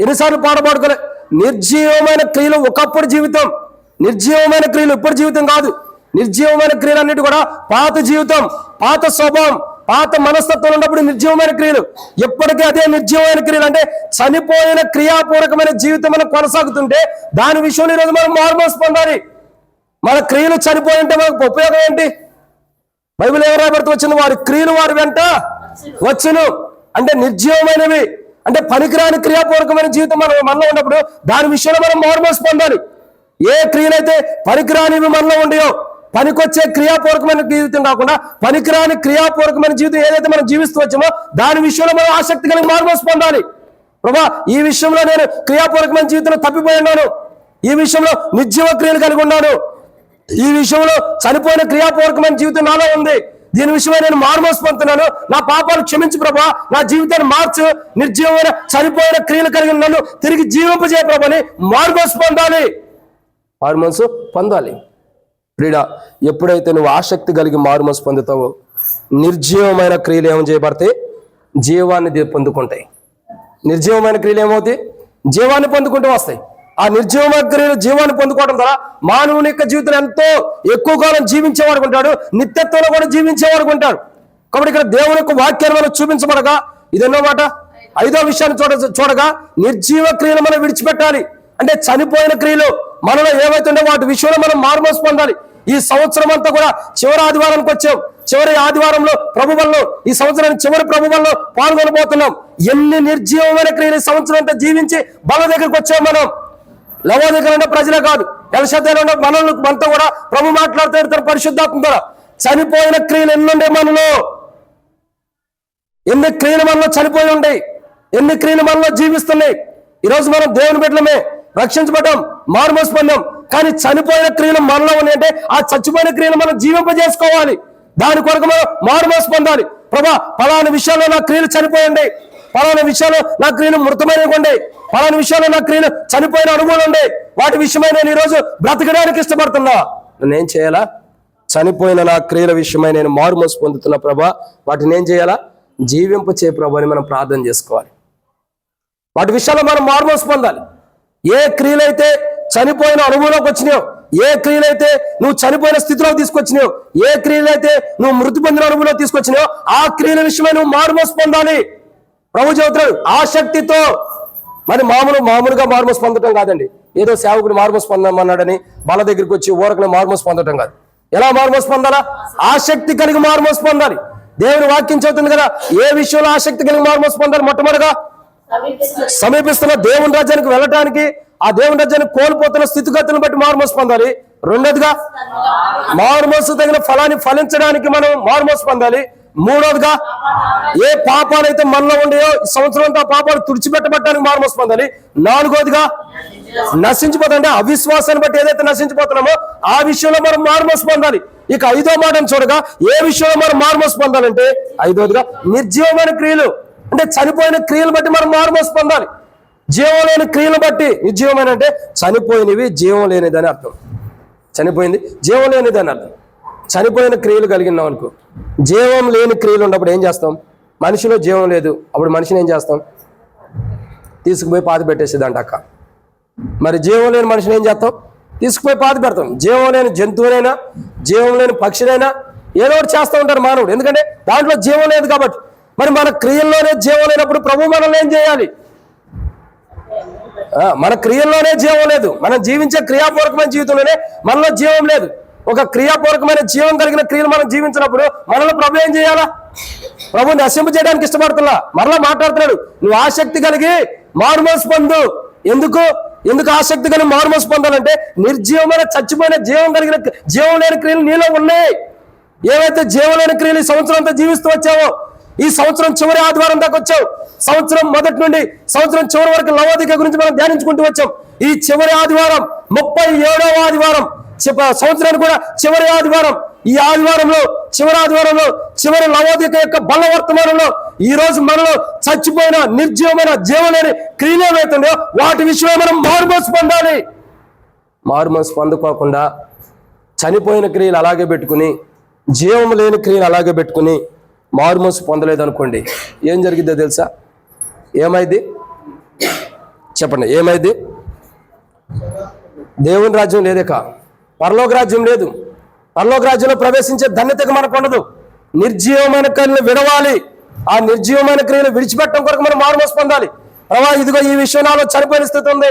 S1: ఎన్నిసార్లు పాట పాడుకోలే? నిర్జీవమైన క్రియలు ఒకప్పుడు జీవితం, నిర్జీవమైన క్రియలు ఇప్పుడు జీవితం కాదు. నిర్జీవమైన క్రియలు అన్నిటి కూడా పాత జీవితం, పాత స్వభావం, పాత మనస్తత్వం ఉన్నప్పుడు నిర్జీవమైన క్రియలు. ఎప్పటికీ అదే నిర్జీవమైన క్రియలు. అంటే చనిపోయిన క్రియాపూర్వకమైన జీవితం మనం కొనసాగుతుంటే దాని విషయంలో ఈరోజు మనం మారుమనసు పొందాలి. మన క్రియలు చనిపోయి ఉంటే మనకు ఉపయోగం ఏంటి? బైబిల్ ఎవరు రాబడుతూ వచ్చింది? వారి క్రియలు వారి వెంట వచ్చును. అంటే నిర్జీవమైనవి, అంటే పనికిరాని క్రియాపూర్వకమైన జీవితం మనలో ఉన్నప్పుడు దాని విషయంలో మనం మారుమనసు పొందాలి. ఏ క్రియలైతే పనికిరానివి మనలో ఉండయో, పనికొచ్చే క్రియాపూర్వకమైన జీవితం కాకుండా పనికిరాని క్రియాపూర్వకమైన జీవితం ఏదైతే మనం జీవిస్తూ వచ్చామో దాని విషయంలో మనం ఆసక్తి కలిగి మారుమనసు పొందాలి. ప్రభా, ఈ విషయంలో నేను క్రియాపూర్వకమైన జీవితంలో తప్పిపోయి ఉన్నాను, ఈ విషయంలో నిర్జీవ క్రియలు కలిగి ఉన్నాను, ఈ విషయంలో చనిపోయిన క్రియాపూర్వకమైన జీవితం నాలో ఉంది, దీని విషయమై నేను మారుమనసు పొందుతున్నాను, నా పాపాలు క్షమించు ప్రభా, నా జీవితాన్ని మార్చు, నిర్జీవమైన చనిపోయిన క్రియలు కలిగి నన్ను తిరిగి జీవింపజేయ ప్రభా అని మారుమనసు పొందాలి. మారుమనసు పొందాలి. ప్రియుడా, ఎప్పుడైతే నువ్వు ఆసక్తి కలిగి మారుమనసు పొందుతావో నిర్జీవమైన క్రియలు ఏమని చేయబడతాయి? జీవాన్ని పొందుకుంటాయి. నిర్జీవమైన క్రియలు ఏమవుతాయి? జీవాన్ని పొందుకుంటూ వస్తాయి. ఆ నిర్జీవమైన క్రియలు జీవాన్ని పొందుకోవడం ద్వారా మానవుని యొక్క జీవితం ఎంతో ఎక్కువ కాలం జీవించేవాడు ఉంటాడు, నిత్యత్వంలో కూడా జీవించేవాడు ఉంటాడు. కాబట్టి ఇక్కడ దేవుని యొక్క వాక్యాన్ని మనం చూపించబడగా ఇదెన్నో మాట? 5వ విషయాన్ని చూడగా నిర్జీవ క్రియలు మనం విడిచిపెట్టాలి. అంటే చనిపోయిన క్రియలు మనలో ఏవైతుందో వాటి విషయంలో మనం మారుమనసు పొందాలి. ఈ సంవత్సరం అంతా కూడా చివరి ఆదివారానికి వచ్చాం. చివరి ఆదివారంలో ప్రభువుల్లో, ఈ సంవత్సరానికి చివరి ప్రభువుల్లో పాల్గొనబోతున్నాం. ఎన్ని నిర్జీవమైన క్రియలు ఈ సంవత్సరం అంతా జీవించి బల దగ్గరికి వచ్చాం. మనం లవోదికలో ఉన్న ప్రజలే కాదు, ఎల్షద్దైలో ఉన్న మనతో కూడా ప్రభు మాట్లాడుతాడు తన పరిశుద్ధాత్మ ద్వారా. చనిపోయిన క్రియలు ఎన్నుండే మనలో, ఎన్ని క్రియలు మనలో చనిపోయి ఉన్నాయి, ఎన్ని క్రియలు మనలో జీవిస్తున్నాయి. ఈరోజు మనం దేవుని బిడ్డలమే, రక్షించబడ్డాం, మారుమనసు పొందాం, కానీ చనిపోయిన క్రియలు మనలో ఉన్నాయంటే ఆ చచ్చిపోయిన క్రియలు మనం జీవింపజేసుకోవాలి. దాని కొరకు మనం మారుమనసు పొందాలి. ప్రభా, పలానా విషయాల్లో నా క్రియలు చనిపోయండి, పలానా విషయాల్లో నా క్రియలు మృతమైనవి ఉండే, పలానా విషయాల్లో నా క్రియలు చనిపోయిన అనుభవం ఉండే, వాటి విషయమై నేను ఈరోజు బ్రతకడానికి ఇష్టపడుతున్నా. నేనేం చేయాలా? చనిపోయిన నా క్రియల విషయమై నేను మారుమనసు పొందుతున్నా ప్రభా, వాటిని ఏం చేయాలా? జీవింప చేయ ప్రభా అని మనం ప్రార్థన చేసుకోవాలి. వాటి విషయాల్లో మనం మారుమనసు పొందాలి. ఏ క్రియలైతే చనిపోయిన అనుభవంలోకి వచ్చినాయో, ఏ క్రియలైతే నువ్వు చనిపోయిన స్థితిలోకి తీసుకొచ్చినాయో, ఏ క్రియలైతే నువ్వు మృతి పొందిన అనుభవంలో తీసుకొచ్చినాయో ఆ క్రియల విషయమై నువ్వు మారుమనసు పొందాలి. ప్రభు చెబుతున్నాడు ఆసక్తితో. మరి మామూలుగా మారుమనసు పొందటం కాదండి. ఏదో సేవకుడు మారుమనసు పొందమన్నాడని వాళ్ళ దగ్గరికి వచ్చి ఊరకనే మారుమనసు పొందటం కాదు. ఎలా మారుమనసు పొందాలా? ఆసక్తి కలిగి మారుమనసు పొందాలి. దేవుని వాక్యం చెబుతుంది కదా, ఏ విషయంలో ఆసక్తి కలిగి మారుమనసు పొందాలి? మొట్టమొదటిగా సమీపిస్తున్న దేవుని రాజ్యానికి వెళ్ళటానికి, ఆ దేవుని రాజ్యానికి కోల్పోతున్న స్థితిగతులను బట్టి మారుమనసు పొందాలి. రెండోదిగా మారుమనసు తగిన ఫలాన్ని ఫలించడానికి మనం మారుమనసు పొందాలి. మూడోదిగా ఏ పాపాలైతే మనలో ఉండేయో ఈ సంవత్సరం అంతా పాపాలు తుడిచిపెట్టబట్టడానికి మారుమనసు పొందాలి. నాలుగోదిగా నశించిపోతుంటే అవిశ్వాసాన్ని బట్టి ఏదైతే నశించిపోతున్నామో ఆ విషయంలో మనం మారుమనసు పొందాలి. ఇక ఐదో మాటను చూడగా ఏ విషయంలో మనం మారుమనసు పొందాలంటే ఐదోదిగా నిర్జీవమైన క్రియలు, అంటే చనిపోయిన క్రియలు బట్టి మనం మారుమనసు పొందాలి. జీవం లేని క్రియలు బట్టి, నిర్జీవమైన అంటే చనిపోయినవి, జీవం లేనిదని అర్థం. చనిపోయింది జీవం లేనిదని అర్థం. చనిపోయిన క్రియలు కలిగినాం అనుకో, జీవం లేని క్రియలు ఉన్నప్పుడు ఏం చేస్తాం? మనిషిలో జీవం లేదు, అప్పుడు మనిషిని ఏం చేస్తాం? తీసుకుపోయి పాతి పెట్టేసేదంట అక్క. మరి జీవం లేని మనిషిని ఏం చేస్తాం? తీసుకుపోయి పాతి పెడతాం. జీవం లేని జంతువునైనా, జీవం లేని పక్షినైనా ఏదో ఒకటి చేస్తూ ఉంటారు మానవుడు, ఎందుకంటే దాంట్లో జీవం లేదు కాబట్టి. మరి మన క్రియల్లోనే జీవం లేనప్పుడు ప్రభు మనల్ని ఏం చేయాలి? మన క్రియల్లోనే జీవం లేదు, మనం జీవించే క్రియాపూర్వకమైన జీవితంలోనే మనలో జీవం లేదు. ఒక క్రియాపూర్వకమైన జీవం కలిగిన క్రియలు మనం జీవించినప్పుడు మనలో ప్రభు ఏం చేయాలా? ప్రభు నశింప చేయడానికి ఇష్టపడుతున్నా, మరలా మాట్లాడుతున్నాడు, నువ్వు ఆసక్తి కలిగి మారుమనసు పొందు. ఎందుకు ఆసక్తి కలిగి మారుమనసు పొందాలంటే నిర్జీవమైన చచ్చిపోయిన జీవం కలిగిన జీవం లేని క్రియలు నీలో ఉన్నాయి. ఏవైతే జీవం లేని క్రియలు ఈ సంవత్సరం అంతా జీవిస్తూ వచ్చావో, ఈ సంవత్సరం చివరి ఆదివారం దాకా వచ్చావు, సంవత్సరం మొదటి నుండి సంవత్సరం చివరి వరకు లవోదిక గురించి మనం ధ్యానించుకుంటూ వచ్చాం. ఈ చివరి ఆదివారం 37వ ఆదివారం, సంవత్సరానికి కూడా చివరి ఆదివారం, ఈ ఆదివారంలో చివరి ఆదివారంలో చివరి లవోదిక యొక్క బలవర్తమానంలో ఈ రోజు మనలో చచ్చిపోయిన నిర్జీవమైన జీవం లేని క్రియలు ఏవైతుందో వాటి విషయంలో మనం మారుమనసు పొందాలి. మారుమనసు పొందుకోకుండా చనిపోయిన క్రియలు అలాగే పెట్టుకుని, జీవం లేని క్రియలు అలాగే పెట్టుకుని మారుమనసు పొందలేదు అనుకోండి, ఏం జరిగిద్దో తెలుసా? ఏమైంది చెప్పండి? ఏమైంది? దేవుని రాజ్యం లేదేక, పరలోక రాజ్యం లేదు. పరలోక రాజ్యంలో ప్రవేశించే ధన్యతకు మనకు ఉండదు. నిర్జీవమైన క్రియలు విడవాలి. ఆ నిర్జీవమైన క్రియలు విడిచిపెట్టడం కొరకు మనం మారుమనసు పొందాలి. ప్రభా, ఇదిగో ఈ విషయంలో నాలో చనిపోయిన స్థితి ఉంది,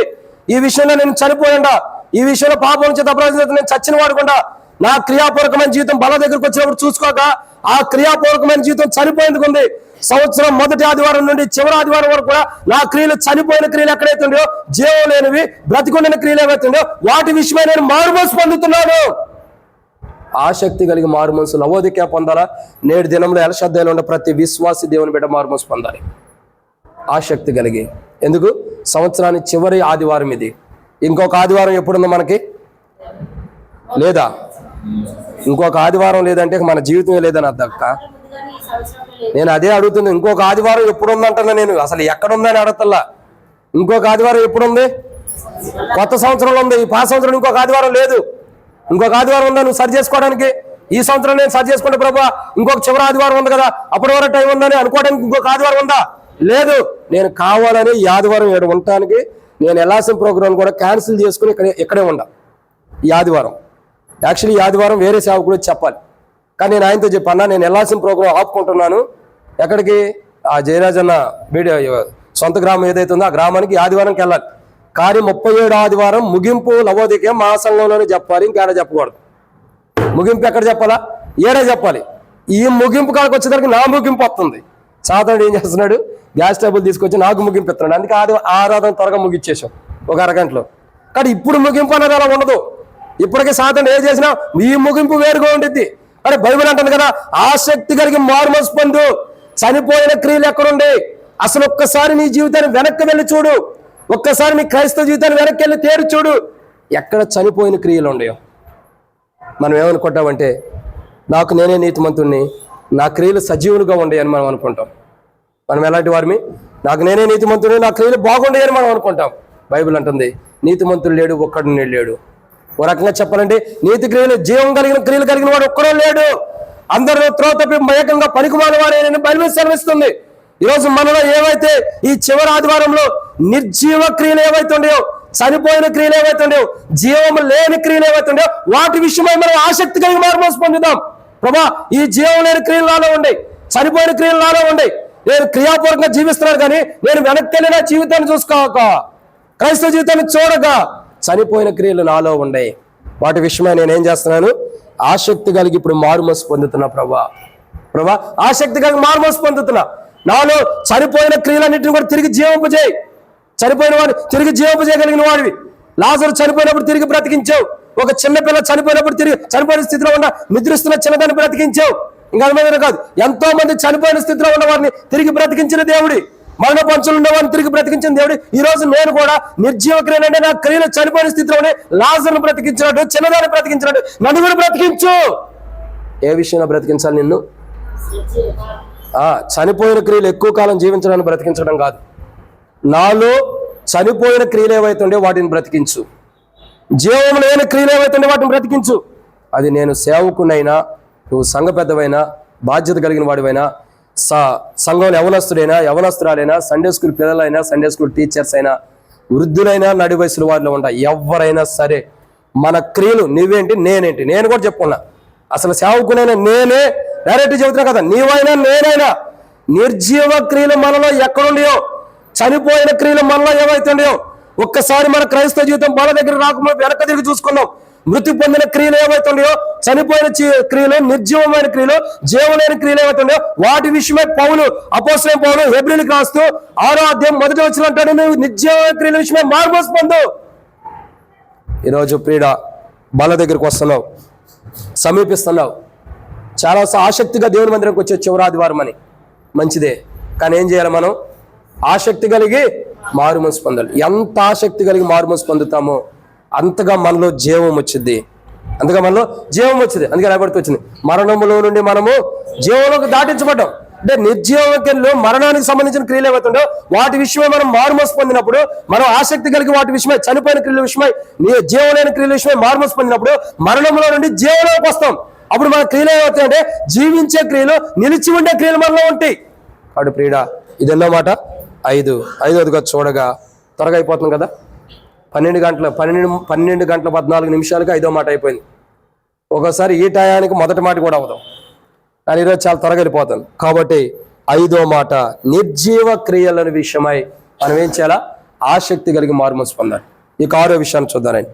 S1: ఈ విషయంలో నేను చనిపోయిండా, ఈ విషయంలో పాపం నుంచి అపరాధం నేను చచ్చిన వాడుకుండా, నా క్రియాపూర్వకమైన జీవితం బల దగ్గరకు వచ్చినప్పుడు చూసుకోక ఆ క్రియాపూర్వకమైన జీవితం చనిపోయేందుకు ఉంది. సంవత్సరం మొదటి ఆదివారం నుండి చివరి ఆదివారం వరకు కూడా నా క్రియలు చనిపోయిన క్రియలు ఎక్కడైతుండో, జీవం లేనివి బ్రతికుండిన క్రియలు ఏవైతుండో వాటి విషయమై నేను మారుమనసు పొందుతున్నాను. ఆసక్తి కలిగి మారుమనసు లవోదిక పొందాలా? నేడు దినంలో ఎలషద్దలో ఉన్న ప్రతి విశ్వాసి దేవుని బిడ్డ మారుమనసు పొందాలి ఆసక్తి కలిగి. ఎందుకు? సంవత్సరానికి చివరి ఆదివారం ఇది. ఇంకొక ఆదివారం ఎప్పుడుందో మనకి లేదా? ఇంకొక ఆదివారం లేదంటే మన జీవితమే లేదని అర్థం అక్క. నేను అదే అడుగుతుంది, ఇంకొక ఆదివారం ఎప్పుడు ఉందంటున్నా, నేను అసలు ఎక్కడుందని అడుగుతల్లా. ఇంకొక ఆదివారం ఎప్పుడుంది? కొత్త సంవత్సరంలో ఉంది. ఈ పాత సంవత్సరం ఇంకొక ఆదివారం లేదు. ఇంకొక ఆదివారం ఉందా నువ్వు సరి చేసుకోవడానికి? ఈ సంవత్సరం నేను సరి చేసుకుంటే ప్రభా ఇంకొక చివరి ఆదివారం ఉంది కదా, అప్పటి వరకు టైం ఉందని అనుకోవడానికి ఇంకొక ఆదివారం ఉందా? లేదు. నేను కావాలని ఈ ఆదివారం ఇక్కడ ఉండటానికి నేను ఎల్ఆర్ఎం ప్రోగ్రామ్ కూడా క్యాన్సిల్ చేసుకుని ఇక్కడే ఉండా. ఈ ఆదివారం యాక్చువల్లీ ఈ ఆదివారం వేరే సేవకుడు చెప్పాలి, కానీ నేను ఆయనతో చెప్పన్నా నేను ఎల్ఆర్ఎం ప్రోగ్రామ్ ఆపుకుంటున్నాను. ఎక్కడికి? ఆ జయరాజన్న వీడియో సొంత గ్రామం ఏదైతే ఉందో ఆ గ్రామానికి ఆదివారంకి వెళ్ళాలి. కానీ 37 ఆదివారం ముగింపు లవోదిక మా సంఘంలోనే చెప్పాలి, ఇంకేడా చెప్పకూడదు. ముగింపు ఎక్కడ చెప్పాలా? ఏడే చెప్పాలి. ఈ ముగింపు కాడికి వచ్చేసరికి నా ముగింపు వస్తుంది. సాధారణ ఏం చేస్తున్నాడు? గ్యాస్ టేబుల్ తీసుకొచ్చి నాకు ముగింపు ఇస్తున్నాడు. అందుకే ఆరాధన త్వరగా ముగించేసాం ఒక అరగంటలో. కానీ ఇప్పుడు ముగింపు అనేది అలా ఉండదు. ఇప్పటికే సాధారణ ఏం చేసినా ఈ ముగింపు వేరుగా ఉండిద్ది. అరే బైబిల్ అంటుంది కదా, ఆసక్తి కలిగి మారుమనసు పొందు. చనిపోయిన క్రియలు ఎక్కడుండే? అసలు ఒక్కసారి నీ జీవితాన్ని వెనక్కి వెళ్ళి చూడు. ఒక్కసారి నీ క్రైస్తవ జీవితాన్ని వెనక్కి వెళ్ళి తేరు చూడు, ఎక్కడ చనిపోయిన క్రియలు ఉండయో. మనం ఏమనుకుంటామంటే నాకు నేనే నీతిమంతుణ్ణి, నా క్రియలు సజీవులుగా ఉండేయని మనం అనుకుంటాం. మనం ఎలాంటి వారిని? నాకు నేనే నీతిమంతుని, నా క్రియలు బాగుండేయని మనం అనుకుంటాం. బైబిల్ అంటుంది నీతిమంతుడు లేడు, ఒక్కడు లేడు. ఓ రకంగా చెప్పాలంటే నీతి క్రియలు, జీవం కలిగిన క్రియలు కలిగిన వాడు ఒక్కడో లేడు. అందరూ త్రోతపి మయకంగా పనికిమాలిన వాడేనని బైబిల్ సెలవిస్తుంది. ఈరోజు మనలో ఏవైతే ఈ చివరి ఆదివారంలో నిర్జీవ క్రియలు ఏవైతే ఉండేవో, చనిపోయిన క్రియలు ఏవైతే ఉండేవో, జీవం లేని క్రియలు ఏవైతే ఉండేవో వాటి విషయమై మనం ఆసక్తి కలిగి మారుమనసు పొందుదాం. ప్రభా, ఈ జీవం లేని క్రియలు నాలో ఉండే, చనిపోయిన క్రియలు నాలో ఉండే, నేను క్రియాపూర్వకంగా జీవిస్తున్నాను కానీ నేను వెనక్కి వెళ్ళి నా జీవితాన్ని చూసుకోక, క్రైస్తవ జీవితాన్ని చూడక చనిపోయిన క్రియలు నాలో ఉండే. వాటి విషయమై నేనేం చేస్తున్నాను? ఆసక్తి కలిగి ఇప్పుడు మారుమనసు పొందుతున్నా. ప్రభా ప్రభా ఆసక్తి కలిగి మారుమనసు పొందుతున్నా. నాలో చనిపోయిన క్రియలన్నింటిని కూడా తిరిగి జీవింపజేయి. చనిపోయిన వాడిని తిరిగి జీవింపజేయగలిగిన వాడివి. లాజరు చనిపోయినప్పుడు తిరిగి బ్రతికించావు. ఒక చిన్నపిల్ల చనిపోయినప్పుడు తిరిగి చనిపోయిన స్థితిలో ఉన్న నిద్రిస్తున్న చిన్నదాన్ని బ్రతికించావు. ఇంకా అది కాదు, ఎంతో మంది చనిపోయిన స్థితిలో ఉన్న వారిని తిరిగి బ్రతికించిన దేవుడి, మరణ పంచులు ఉన్న వారిని తిరిగి బ్రతికించిన దేవుడి. ఈ రోజు నేను కూడా నిర్జీవ క్రియలు అంటే నా క్రియలు చనిపోయిన స్థితిలోనే లాజరును బ్రతికించినట్టు, చిన్నదాన్ని బ్రతికించినట్టు నన్ను కూడా బ్రతికించు. ఏ విషయంలో బ్రతికించాలి నిన్ను? చనిపోయిన క్రియలు ఎక్కువ కాలం జీవించడానికి బ్రతికించడం కాదు. నాలో చనిపోయిన క్రియలు ఏవైతుండే వాటిని బ్రతికించు. జీవం లేని క్రియలు ఏవైతుండే వాటిని బ్రతికించు. అది నేను సేవకునైనా, నువ్వు సంఘ పెద్దవైనా, బాధ్యత కలిగిన వాడివైనా, సంఘంలో యవనస్తురాలైనా, సండే స్కూల్ పిల్లలైనా, సండే స్కూల్ టీచర్స్ అయినా, వృద్ధులైనా, నడి వయసుల వారిలో ఉంటా ఎవరైనా సరే మన క్రియలు నువ్వేంటి నేనేంటి నేను కూడా చెప్పుకున్నా. అసలు సేవకునైనా నేనే డైరెక్ట్ చెబుతున్నా కదా, నీవైనా నేనైనా నిర్జీవ క్రియలు మనలో ఎక్కడుండయో, చనిపోయిన క్రియలు మనలో ఏవైతే ఉండయో ఒక్కసారి మన క్రైస్తవ జీవితం మన దగ్గర రాకుండా వెనక తిరిగి చూసుకున్నాం. మృతి పొందిన క్రియలు ఏవైతే ఉన్నాయో, చనిపోయిన క్రియలు, నిర్జీవమైన క్రియలు, జీవలేని క్రియలు ఏవైతే ఉన్నాయో వాటి విషయమై అపోస్తలుడైన పౌలు హెబ్రీయులకు రాస్తూ 6వ అధ్యాయం 1వ వచనం అంటాడు, నువ్వు నిర్జీవమైన క్రియల విషయమై మారుమనసు పొందు. ఈరోజు ప్రియుడా బల దగ్గరికి వస్తున్నావు, సమీపిస్తున్నావు. చాలా ఆసక్తిగా దేవుని మందిరానికి వచ్చే చివరి ఆదివారం అని మంచిదే, కానీ ఏం చేయాలి? మనం ఆసక్తి కలిగి మారుమనసు పొందాలి. ఎంత ఆసక్తి కలిగి మారుమనసు పొందుతామో అంతగా మనలో జీవం వచ్చింది. అందుకే రాబడుతూ వచ్చింది, మరణములో నుండి మనము జీవంలోకి దాటించబడ్డాం. అంటే నిర్జీవంలో మరణానికి సంబంధించిన క్రియలు ఏవైతుండో వాటి విషయమై మనం మారుమనసు పొందినప్పుడు, మనం ఆసక్తి కలిగి వాటి విషయమై, చనిపోయిన క్రియల విషయమై, జీవలేని క్రియల విషయమై మారుమనసు పొందినప్పుడు మరణంలో నుండి జీవంలోకి వస్తాం. అప్పుడు మన క్రియలు ఏమవుతాయంటే జీవించే క్రియలు, నిలిచి ఉండే క్రియలు మనలో ఉంటాయి. వాడు ప్రియుడా ఇదెన్నో మాట 5గా చూడగా త్వరగా అయిపోతుంది కదా. 12 గంటల 14 నిమిషాలకి 5వ మాట అయిపోయింది. ఒకసారి ఈ టయానికి మొదటి మాట కూడా అవుతాం, కానీ ఈరోజు చాలా త్వరగా వెళ్ళిపోతాను. కాబట్టి 5వ మాట నిర్జీవ క్రియల విషయమై మనం ఏం చేయాలా? ఆసక్తి కలిగి మారుమనసు పొందాలి. ఈ 6వ విషయాన్ని చూద్దాం.